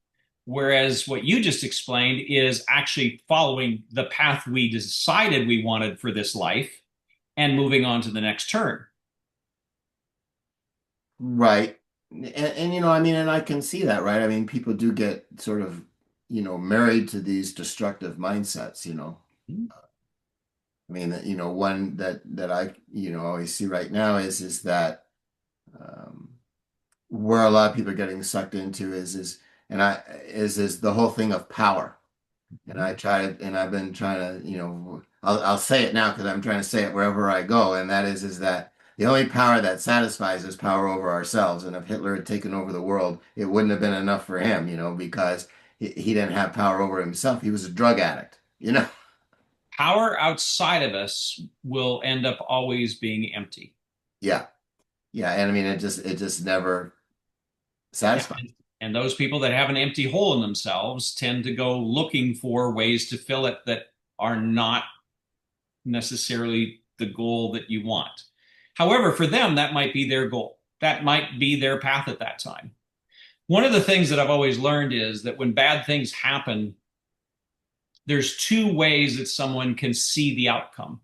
Whereas what you just explained is actually following the path we decided we wanted for this life and moving on to the next turn. Right. And I mean, and I can see that, right? I mean, people do get sort of, married to these destructive mindsets. I mean, one that I, always see right now is that where a lot of people are getting sucked into is the whole thing of power. And I've been trying to, I'll say it now because I'm trying to say it wherever I go, and that is that the only power that satisfies is power over ourselves. And if Hitler had taken over the world, it wouldn't have been enough for him, because he didn't have power over himself. He was a drug addict. Power outside of us will end up always being empty. Yeah, yeah, and I mean, it just never Yeah. satisfies. And those people that have an empty hole in themselves tend to go looking for ways to fill it that are not necessarily the goal that you want. However, for them, that might be their goal. That might be their path at that time. One of the things that I've always learned is that when bad things happen, there's two ways that someone can see the outcome.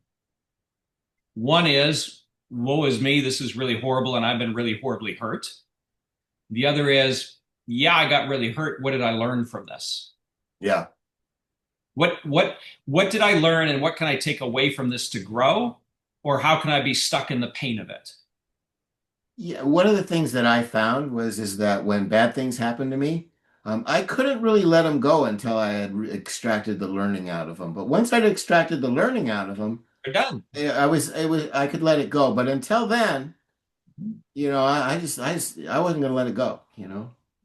One is woe is me, this is really horrible, and I've been really horribly hurt. The other is, yeah, I got really hurt. What did I learn from this? Yeah. What did I learn, and what can I take away from this to grow? Or how can I be stuck in the pain of it? Yeah, one of the things that I found was is that when bad things happened to me, I couldn't really let them go until I had extracted the learning out of them. But once I'd extracted the learning out of them, They're done. I could let it go. But until then, I wasn't going to let it go,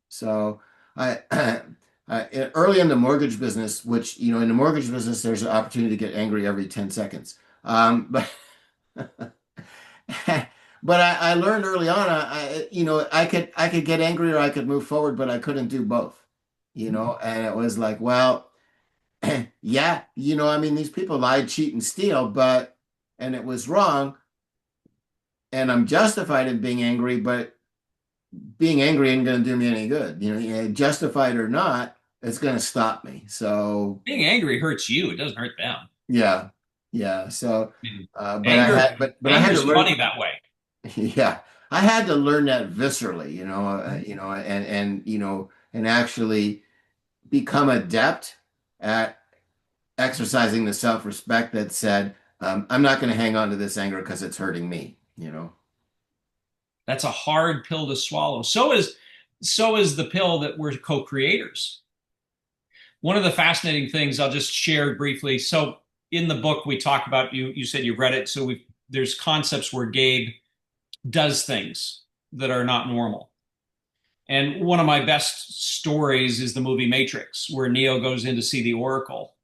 So I, early in the mortgage business, which, in the mortgage business, there's an opportunity to get angry every 10 seconds. But but I learned early on, I could get angry or I could move forward, but I couldn't do both, and it was like, well, yeah, I mean, these people lied, cheat, and steal, and it was wrong, and I'm justified in being angry, but being angry ain't going to do me any good. Justified or not, it's going to stop me. So, Being angry hurts you. It doesn't hurt them. yeah, yeah. So, I mean, but I anger had, but I anger had to is learn. funny that way. Yeah, I had to learn that viscerally, and actually become adept at exercising the self-respect that said, I'm not going to hang on to this anger because it's hurting me. That's a hard pill to swallow. So is the pill that we're co-creators. One of the fascinating things I'll just share briefly. So in the book we talk about, you said you've read it. So there's concepts where Gabe does things that are not normal. And one of my best stories is the movie Matrix, where Neo goes in to see the Oracle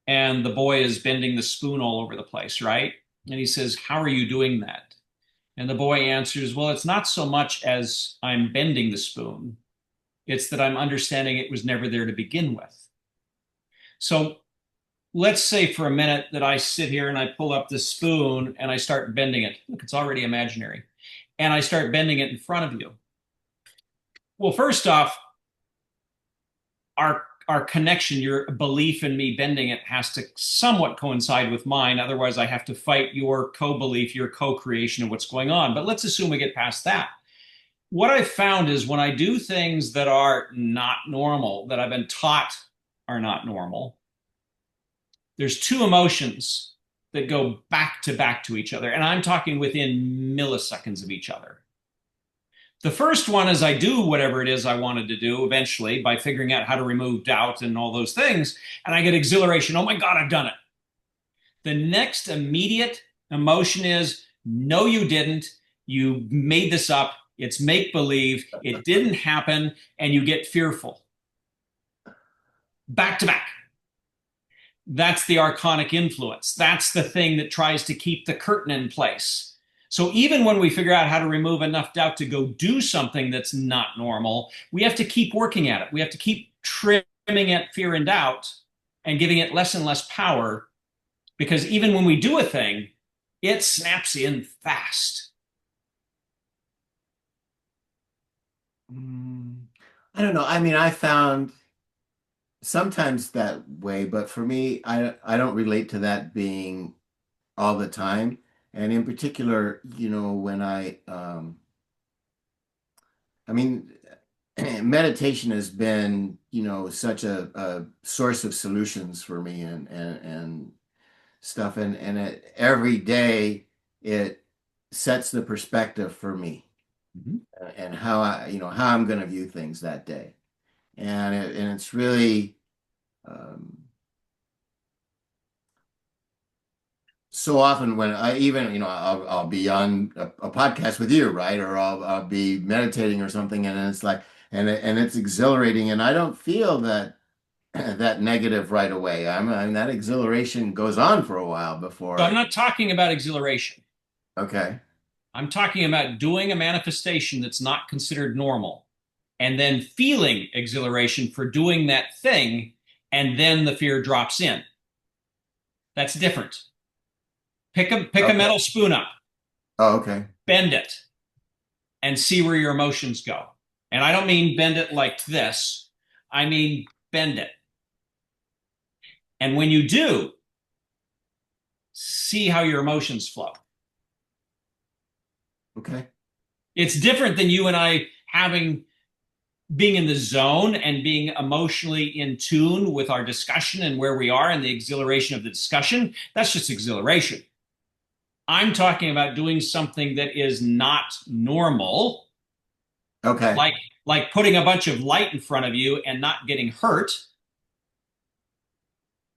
and the boy is bending the spoon all over the place, right? And he says, "How are you doing that?" And the boy answers, "Well, it's not so much as I'm bending the spoon, it's that I'm understanding it was never there to begin with." So let's say for a minute that I sit here and I pull up the spoon and I start bending it. Look, it's already imaginary. And I start bending it in front of you. Well, first off, our connection, your belief in me bending it has to somewhat coincide with mine. Otherwise, I have to fight your co-belief, your co-creation of what's going on. But let's assume we get past that. What I've found is when I do things that are not normal, that I've been taught are not normal, there's two emotions that go back to each other. And I'm talking within milliseconds of each other. The first one is I do whatever it is I wanted to do eventually by figuring out how to remove doubt and all those things. And I get exhilaration. Oh my God, I've done it. The next immediate emotion is no, you didn't. You made this up. It's make believe. It didn't happen. And you get fearful. Back to back. That's the archonic influence. That's the thing that tries to keep the curtain in place. So even when we figure out how to remove enough doubt to go do something that's not normal, we have to keep working at it. We have to keep trimming at fear and doubt and giving it less and less power, because even when we do a thing, it snaps in fast. I don't know. I mean, I found sometimes that way, but for me, I don't relate to that being all the time. And in particular, when I mean, meditation has been, such a source of solutions for me and stuff. Every day it sets the perspective for me Mm-hmm. and how I'm going to view things that day. And it's really, um, so often when I even, I'll be on a podcast with you, right? Or I'll be meditating or something, and it's like, and it's exhilarating, and I don't feel that that negative right away. I mean, that exhilaration goes on for a while So before I'm not talking about exhilaration. okay. I'm talking about doing a manifestation that's not considered normal and then feeling exhilaration for doing that thing, and then the fear drops in. That's different. Pick a Okay. metal spoon up, Oh, okay. bend it, and see where your emotions go. And I don't mean bend it like this. I mean bend it. And when you do, see how your emotions flow. Okay. It's different than you and I having being in the zone and being emotionally in tune with our discussion and where we are and the exhilaration of the discussion. That's just exhilaration. I'm talking about doing something that is not normal, Okay. like putting a bunch of light in front of you and not getting hurt.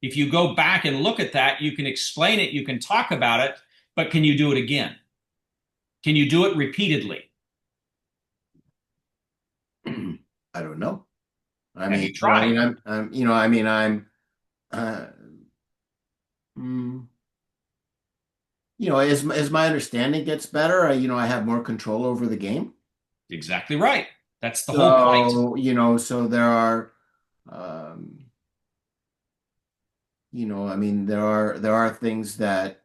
If you go back and look at that, you can explain it, you can talk about it, but can you do it again? Can you do it repeatedly? I don't know. I Have mean, you tried? uh, mm, as my understanding gets better, I have more control over the game. Exactly right. That's the whole point. So, so there are, um, there are things that,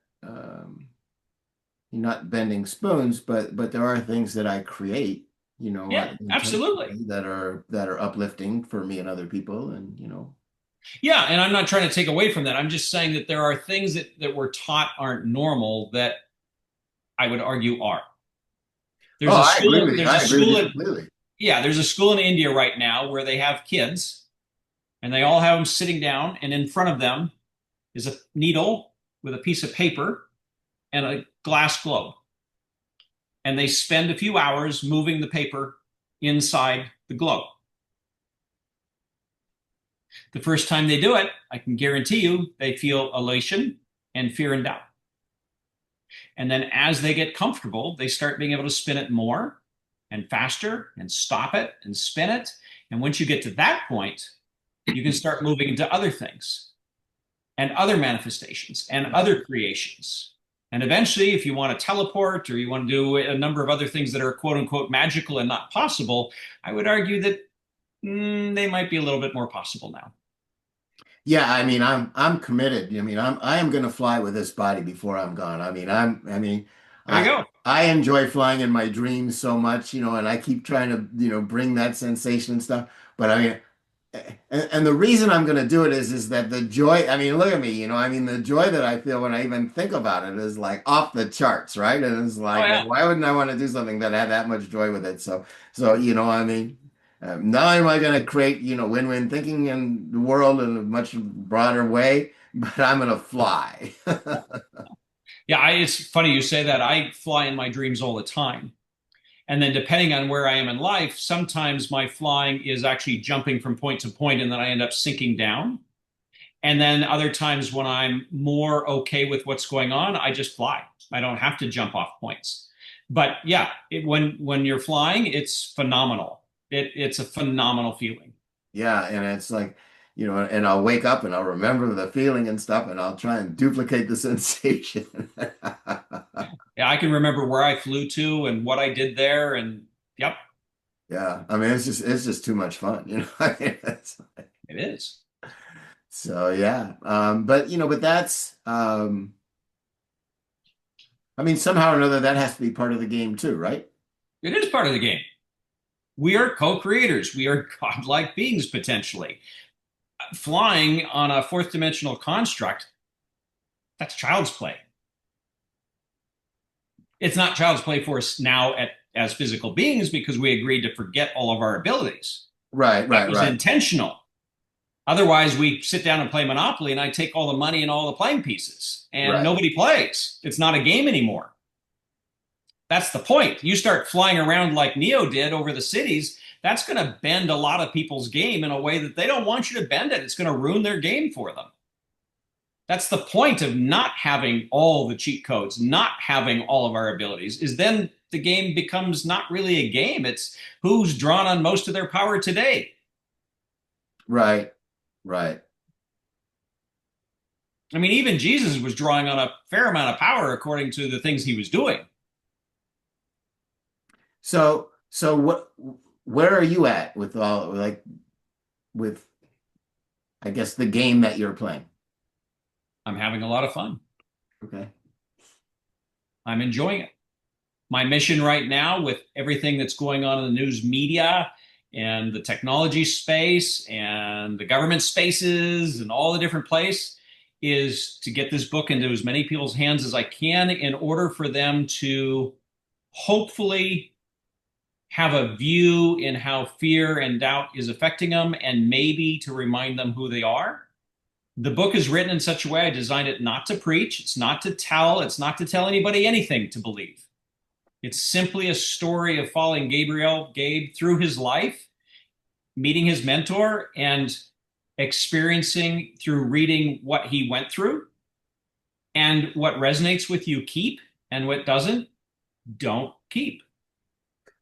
you're not bending spoons, but there are things that I create, Yeah, absolutely. intentionally that are uplifting for me and other people, and Yeah, and I'm not trying to take away from that. I'm just saying that there are things that we're taught aren't normal that I would argue are. Oh, There's a I agree school. with you. There's I a agree with school you in completely. Yeah. There's a school in India right now where they have kids, and they all have them sitting down, and in front of them is a needle with a piece of paper and a glass globe, and they spend a few hours moving the paper inside the globe. The first time they do it, I can guarantee you they feel elation and fear and doubt. And then as they get comfortable, they start being able to spin it more and faster and stop it and spin it. And once you get to that point, you can start moving into other things and other manifestations and other creations. And eventually, if you want to teleport or you want to do a number of other things that are quote unquote magical and not possible, I would argue that they might be a little bit more possible now. Yeah, I mean, I'm committed. I am going to fly with this body before I'm gone. There you I go. I enjoy flying in my dreams so much, and I keep trying to, bring that sensation and stuff. But and the reason I'm going to do it is that the joy, look at me, the joy that I feel when I even think about it is like off the charts, right? And it's Oh, like, well, yeah. why wouldn't I want to do something that had that much joy with it? So, not only am I going to create, win-win thinking in the world in a much broader way, but I'm going to fly. Yeah, it's funny you say that. I fly in my dreams all the time. And then depending on where I am in life, sometimes my flying is actually jumping from point to point and then I end up sinking down. And then other times when I'm more okay with what's going on, I just fly. I don't have to jump off points. But yeah, when you're flying, it's phenomenal. It's a phenomenal feeling. Yeah, and it's like, and I'll wake up and I'll remember the feeling and stuff, and I'll try and duplicate the sensation. Yeah, I can remember where I flew to and what I did there. And yep, Yeah, it's just too much fun, it is. So yeah, but that's, somehow or another that has to be part of the game too, right? It is part of the game. We are co-creators. We are godlike beings potentially. Flying on a fourth dimensional construct, that's child's play. It's not child's play for us now as physical beings because we agreed to forget all of our abilities. Right, That right, was right, intentional. Otherwise, we sit down and play Monopoly and I take all the money and all the playing pieces and right. nobody plays. It's not a game anymore. That's the point. You start flying around like Neo did over the cities, that's going to bend a lot of people's game in a way that they don't want you to bend it. It's going to ruin their game for them. That's the point of not having all the cheat codes, not having all of our abilities, is then the game becomes not really a game. It's who's drawn on most of their power today. Right, right. I mean, even Jesus was drawing on a fair amount of power according to the things he was doing. So where are you at with all, like, with, I guess, the game that you're playing? I'm having a lot of fun. Okay. I'm enjoying it. My mission right now, with everything that's going on in the news media and the technology space and the government spaces and all the different places, is to get this book into as many people's hands as I can in order for them to hopefully have a view in how fear and doubt is affecting them and maybe to remind them who they are. The book is written in such a way, I designed it not to preach, it's not to tell anybody anything to believe. It's simply a story of following Gabe through his life, meeting his mentor, and experiencing through reading what he went through. And what resonates with you, keep, and what doesn't, don't keep.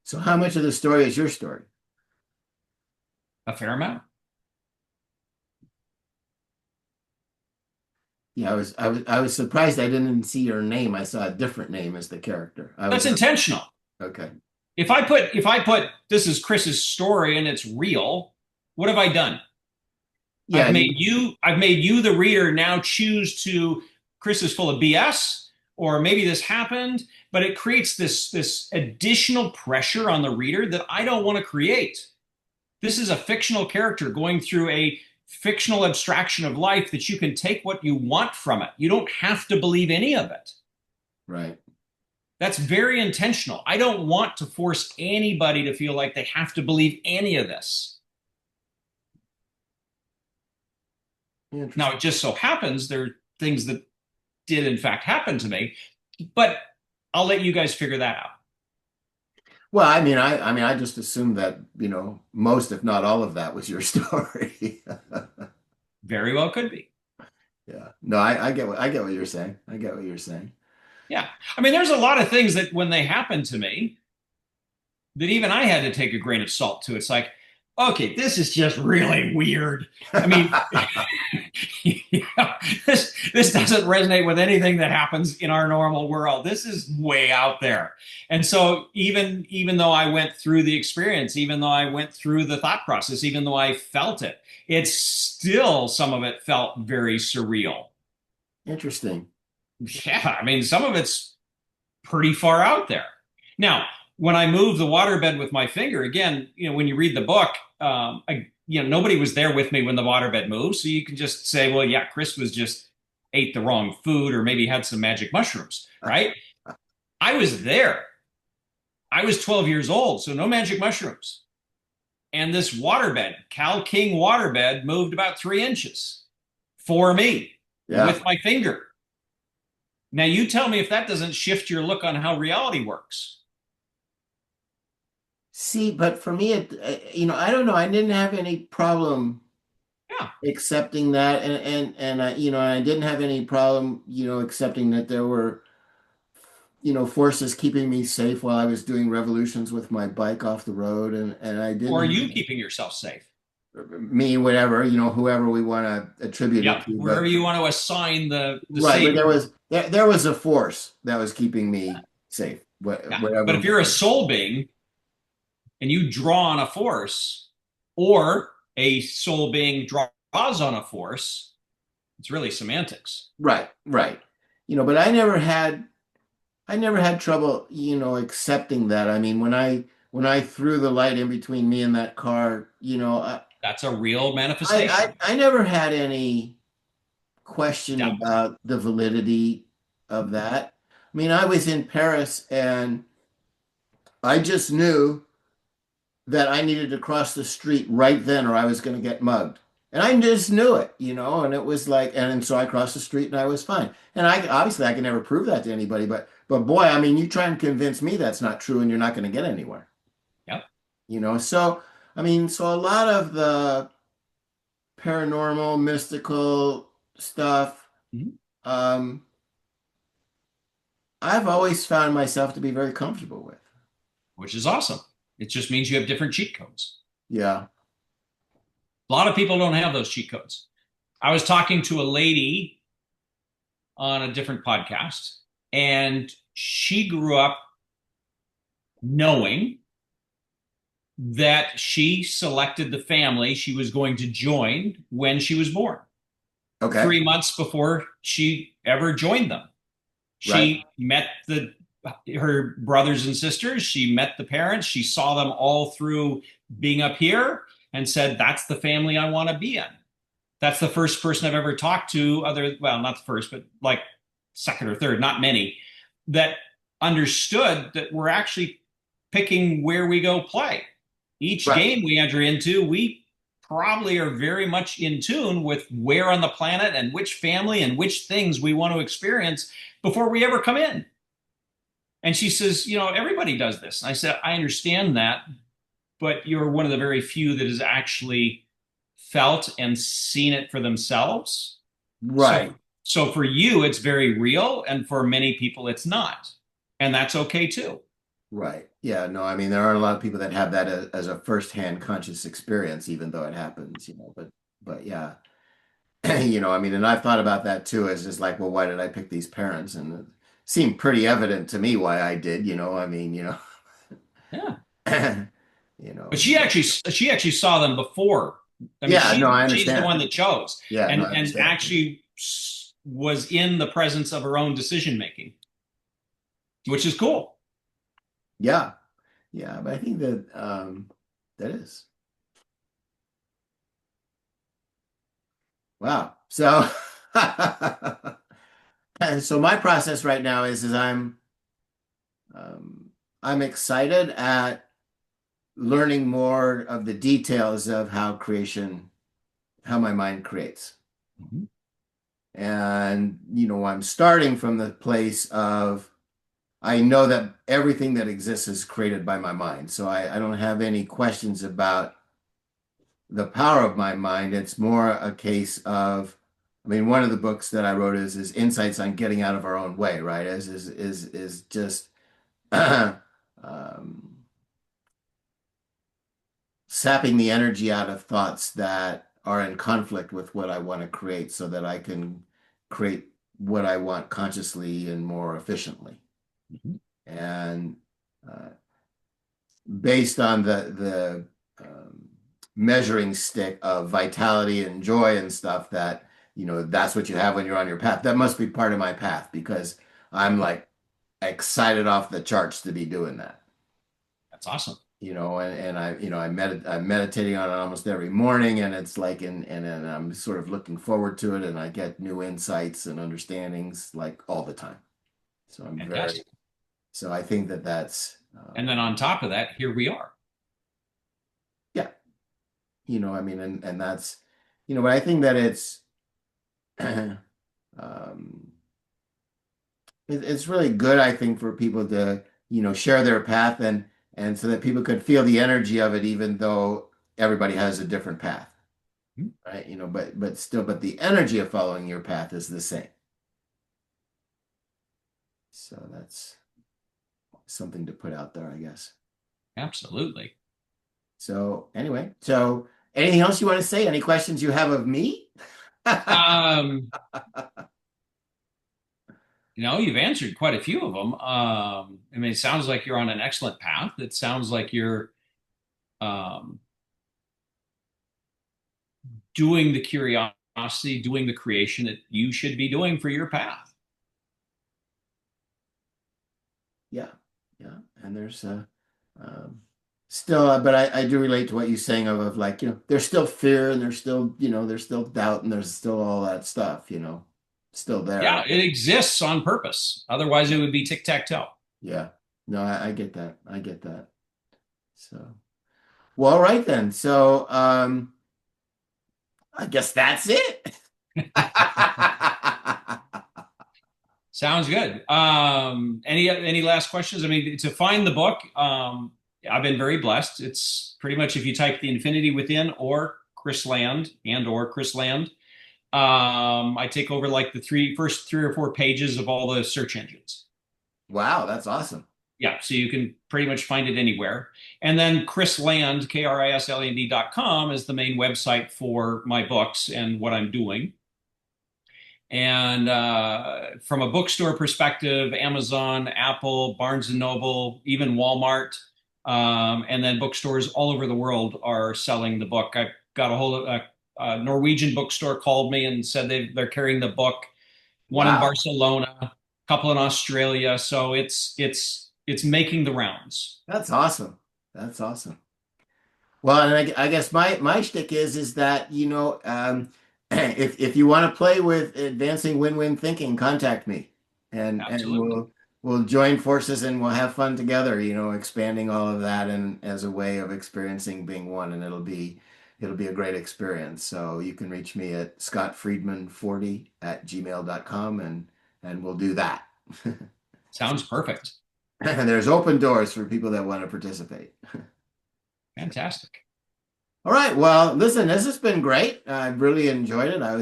So how much of the story is your story? A fair amount. Yeah, I was surprised I didn't see your name. I saw a different name as the character. That's intentional. Okay. If I put this is Kris's story and it's real, what have I done? Yeah, I've made you the reader now choose to Kris is full of BS, or maybe this happened, but it creates this additional pressure on the reader that I don't want to create. This is a fictional character going through a fictional abstraction of life that you can take what you want from it. You don't have to believe any of it. right. That's very intentional. I don't want to force anybody to feel like they have to believe any of this. Now, it just so happens there are things that did in fact happen to me, but I'll let you guys figure that out. Well, I just assumed that, most, if not all of that was your story. Very well could be. Yeah. No, I get what you're saying. I get what you're saying. Yeah. I mean, there's a lot of things that when they happen to me, that even I had to take a grain of salt to. It's like, okay, this is just really weird. I mean, this doesn't resonate with anything that happens in our normal world. This is way out there. And so even though I went through the experience, even though I went through the thought process, even though I felt it, it's still, some of it felt very surreal. Interesting. Yeah, I mean, some of it's pretty far out there. Now, when I move the waterbed with my finger, again, when you read the book, nobody was there with me when the waterbed moved, so you can just say, well, yeah, Kris was just ate the wrong food or maybe had some magic mushrooms, right? I was there. I was 12 years old, so no magic mushrooms. And this waterbed, Cal King waterbed, moved about 3 inches for me with my finger. Now, you tell me if that doesn't shift your look on how reality works. See, but for me, I don't know. I didn't have any problem Yeah. accepting that, and I didn't have any problem, accepting that there were, forces keeping me safe while I was doing revolutions with my bike off the road, and I Or are you didn't, keeping yourself safe? me, whatever, whoever we want to attribute it Yep. to, Wherever you want to assign the right, but safe. there was a force that was keeping me safe, Yeah. But whatever. if you're a soul being and you draw on a force, or a soul being draws on a force, it's really semantics. Right, right. But I never had trouble, accepting that. I mean, when I threw the light in between me and that car, That's a real I, manifestation. I never had any question Yeah. about the validity of that. I mean, I was in Paris and I just knew that I needed to cross the street right then or I was going to get mugged. And I just knew it, and it was like, and so I crossed the street and I was fine. And I can never prove that to anybody, but boy, I mean, you try and convince me that's not true and you're not going to get anywhere. Yep. So I mean, so a lot of the paranormal, mystical stuff, Mhm. um, I've always found myself to be very comfortable with. Which is awesome. It just means you have different cheat codes. Yeah. A lot of people don't have those cheat codes. I was talking to a lady on a different podcast, and she grew up knowing that she selected the family she was going to join when she was born, Okay. 3 months before she ever joined them. Right. She met her brothers and sisters. She met the parents. She saw them all through being up here and said, that's the family I want to be in. That's the first person I've ever talked to, well, not the first, but like second or third, not many, that understood that we're actually picking where we go play. Each Right. game we enter into, we probably are very much in tune with where on the planet and which family and which things we want to experience before we ever come in. And she says, everybody does this. And I said, I understand that, but you're one of the very few that has actually felt and seen it for themselves. So, Right. so for you, it's very real, and for many people, it's not, and that's okay too. Right. Yeah. No, I mean, there are a lot of people that have that as a firsthand conscious experience, even though it happens, but yeah, I mean, and I've thought about that too, as just like, well, why did I pick these parents? And it seemed pretty evident to me why I did, I mean, Yeah, but but she actually saw them before. I mean, yeah, no, I she's the understand. one that chose, Yeah, no, I and understand. actually was in the presence of her own decision making, which is cool. Yeah. Yeah. But I think that, that is, wow. So, and so my process right now is um, I'm excited at learning more of the details of how my mind creates. Mhm. And, I'm starting from the place of I know that everything that exists is created by my mind. So I don't have any questions about the power of my mind. It's more a case of, I mean, one of the books that I wrote is Insights on Getting Out of Our Own Way, right? Is just um, sapping the energy out of thoughts that are in conflict with what I want to create so that I can create what I want consciously and more efficiently. Mhm. And uh, based on the measuring stick of vitality and joy and stuff that, that's what you have when you're on your path. That must be part of my path because I'm like excited off the charts to be doing that. That's awesome. And I'm meditating on it almost every morning, and it's like, and I'm sort of looking forward to it, and I get new insights and understandings like all the time. So Fantastic. so I think that that's, And then on top of that, here we are. yeah, I mean, and that's, but I think that it's, um, it's really good, I think, for people to, share their path and so that people could feel the energy of it, even though everybody has a different path. Mhm. Right? But the energy of following your path is the same. So that's something to put out there, I guess. Absolutely. So anyway, so anything else you want to say? Any questions you have of me? Um, you've answered quite a few of them. I mean, it sounds like you're on an excellent path. It sounds like you're um, doing the curiosity, doing the creation that you should be doing for your path. Yeah, yeah. And there's um, still, but I do relate to what you're saying of like, there's still fear and there's still doubt and there's still all that stuff, still Yeah, there. it exists on purpose. Otherwise, it Yeah. would be tic tac toe. Yeah. No, I get that. I get that. So, well, all right then. So, I guess that's it. Sounds good. Any last questions? I mean, to find the book, I've been very blessed. It's pretty much if you type the Infinity Within or Kris Land or Kris Land, I take over like the first three or four pages of all the search engines. Wow, that's awesome. Yeah, so you can pretty much find it anywhere. And then Kris Land, KRISLAND.com is the main website for my books and what I'm doing. And from a bookstore perspective, Amazon, Apple, Barnes and Noble, even Walmart, and then bookstores all over the world are selling the book. I've got a hold of a Norwegian bookstore called me and said they're carrying the book. One in Wow, Barcelona, a couple in Australia. So it's making the rounds. that's awesome. That's awesome. Well, and I guess my shtick is that if you want to play with advancing win-win thinking, contact me, and Absolutely. we'll join forces and we'll have fun together, expanding all of that and as a way of experiencing being one. And it'll be a great experience. So you can reach me at scottfriedman40@gmail.com and we'll do that. Sounds perfect. And there's open doors for people that want to participate. Fantastic. All right. Well, listen, this has been great. I've really enjoyed it. I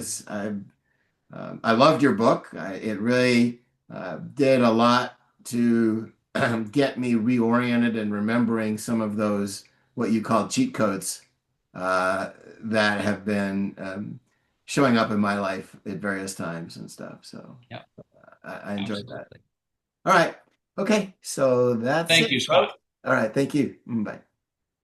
loved your book. It really did a lot to get me reoriented and remembering some of those what you call cheat codes that have been showing up in my life at various times and stuff. So Yeah, I enjoyed that. absolutely. All right. Okay. So that's Thank it, you, folks. Scott. All right. Thank you. Bye.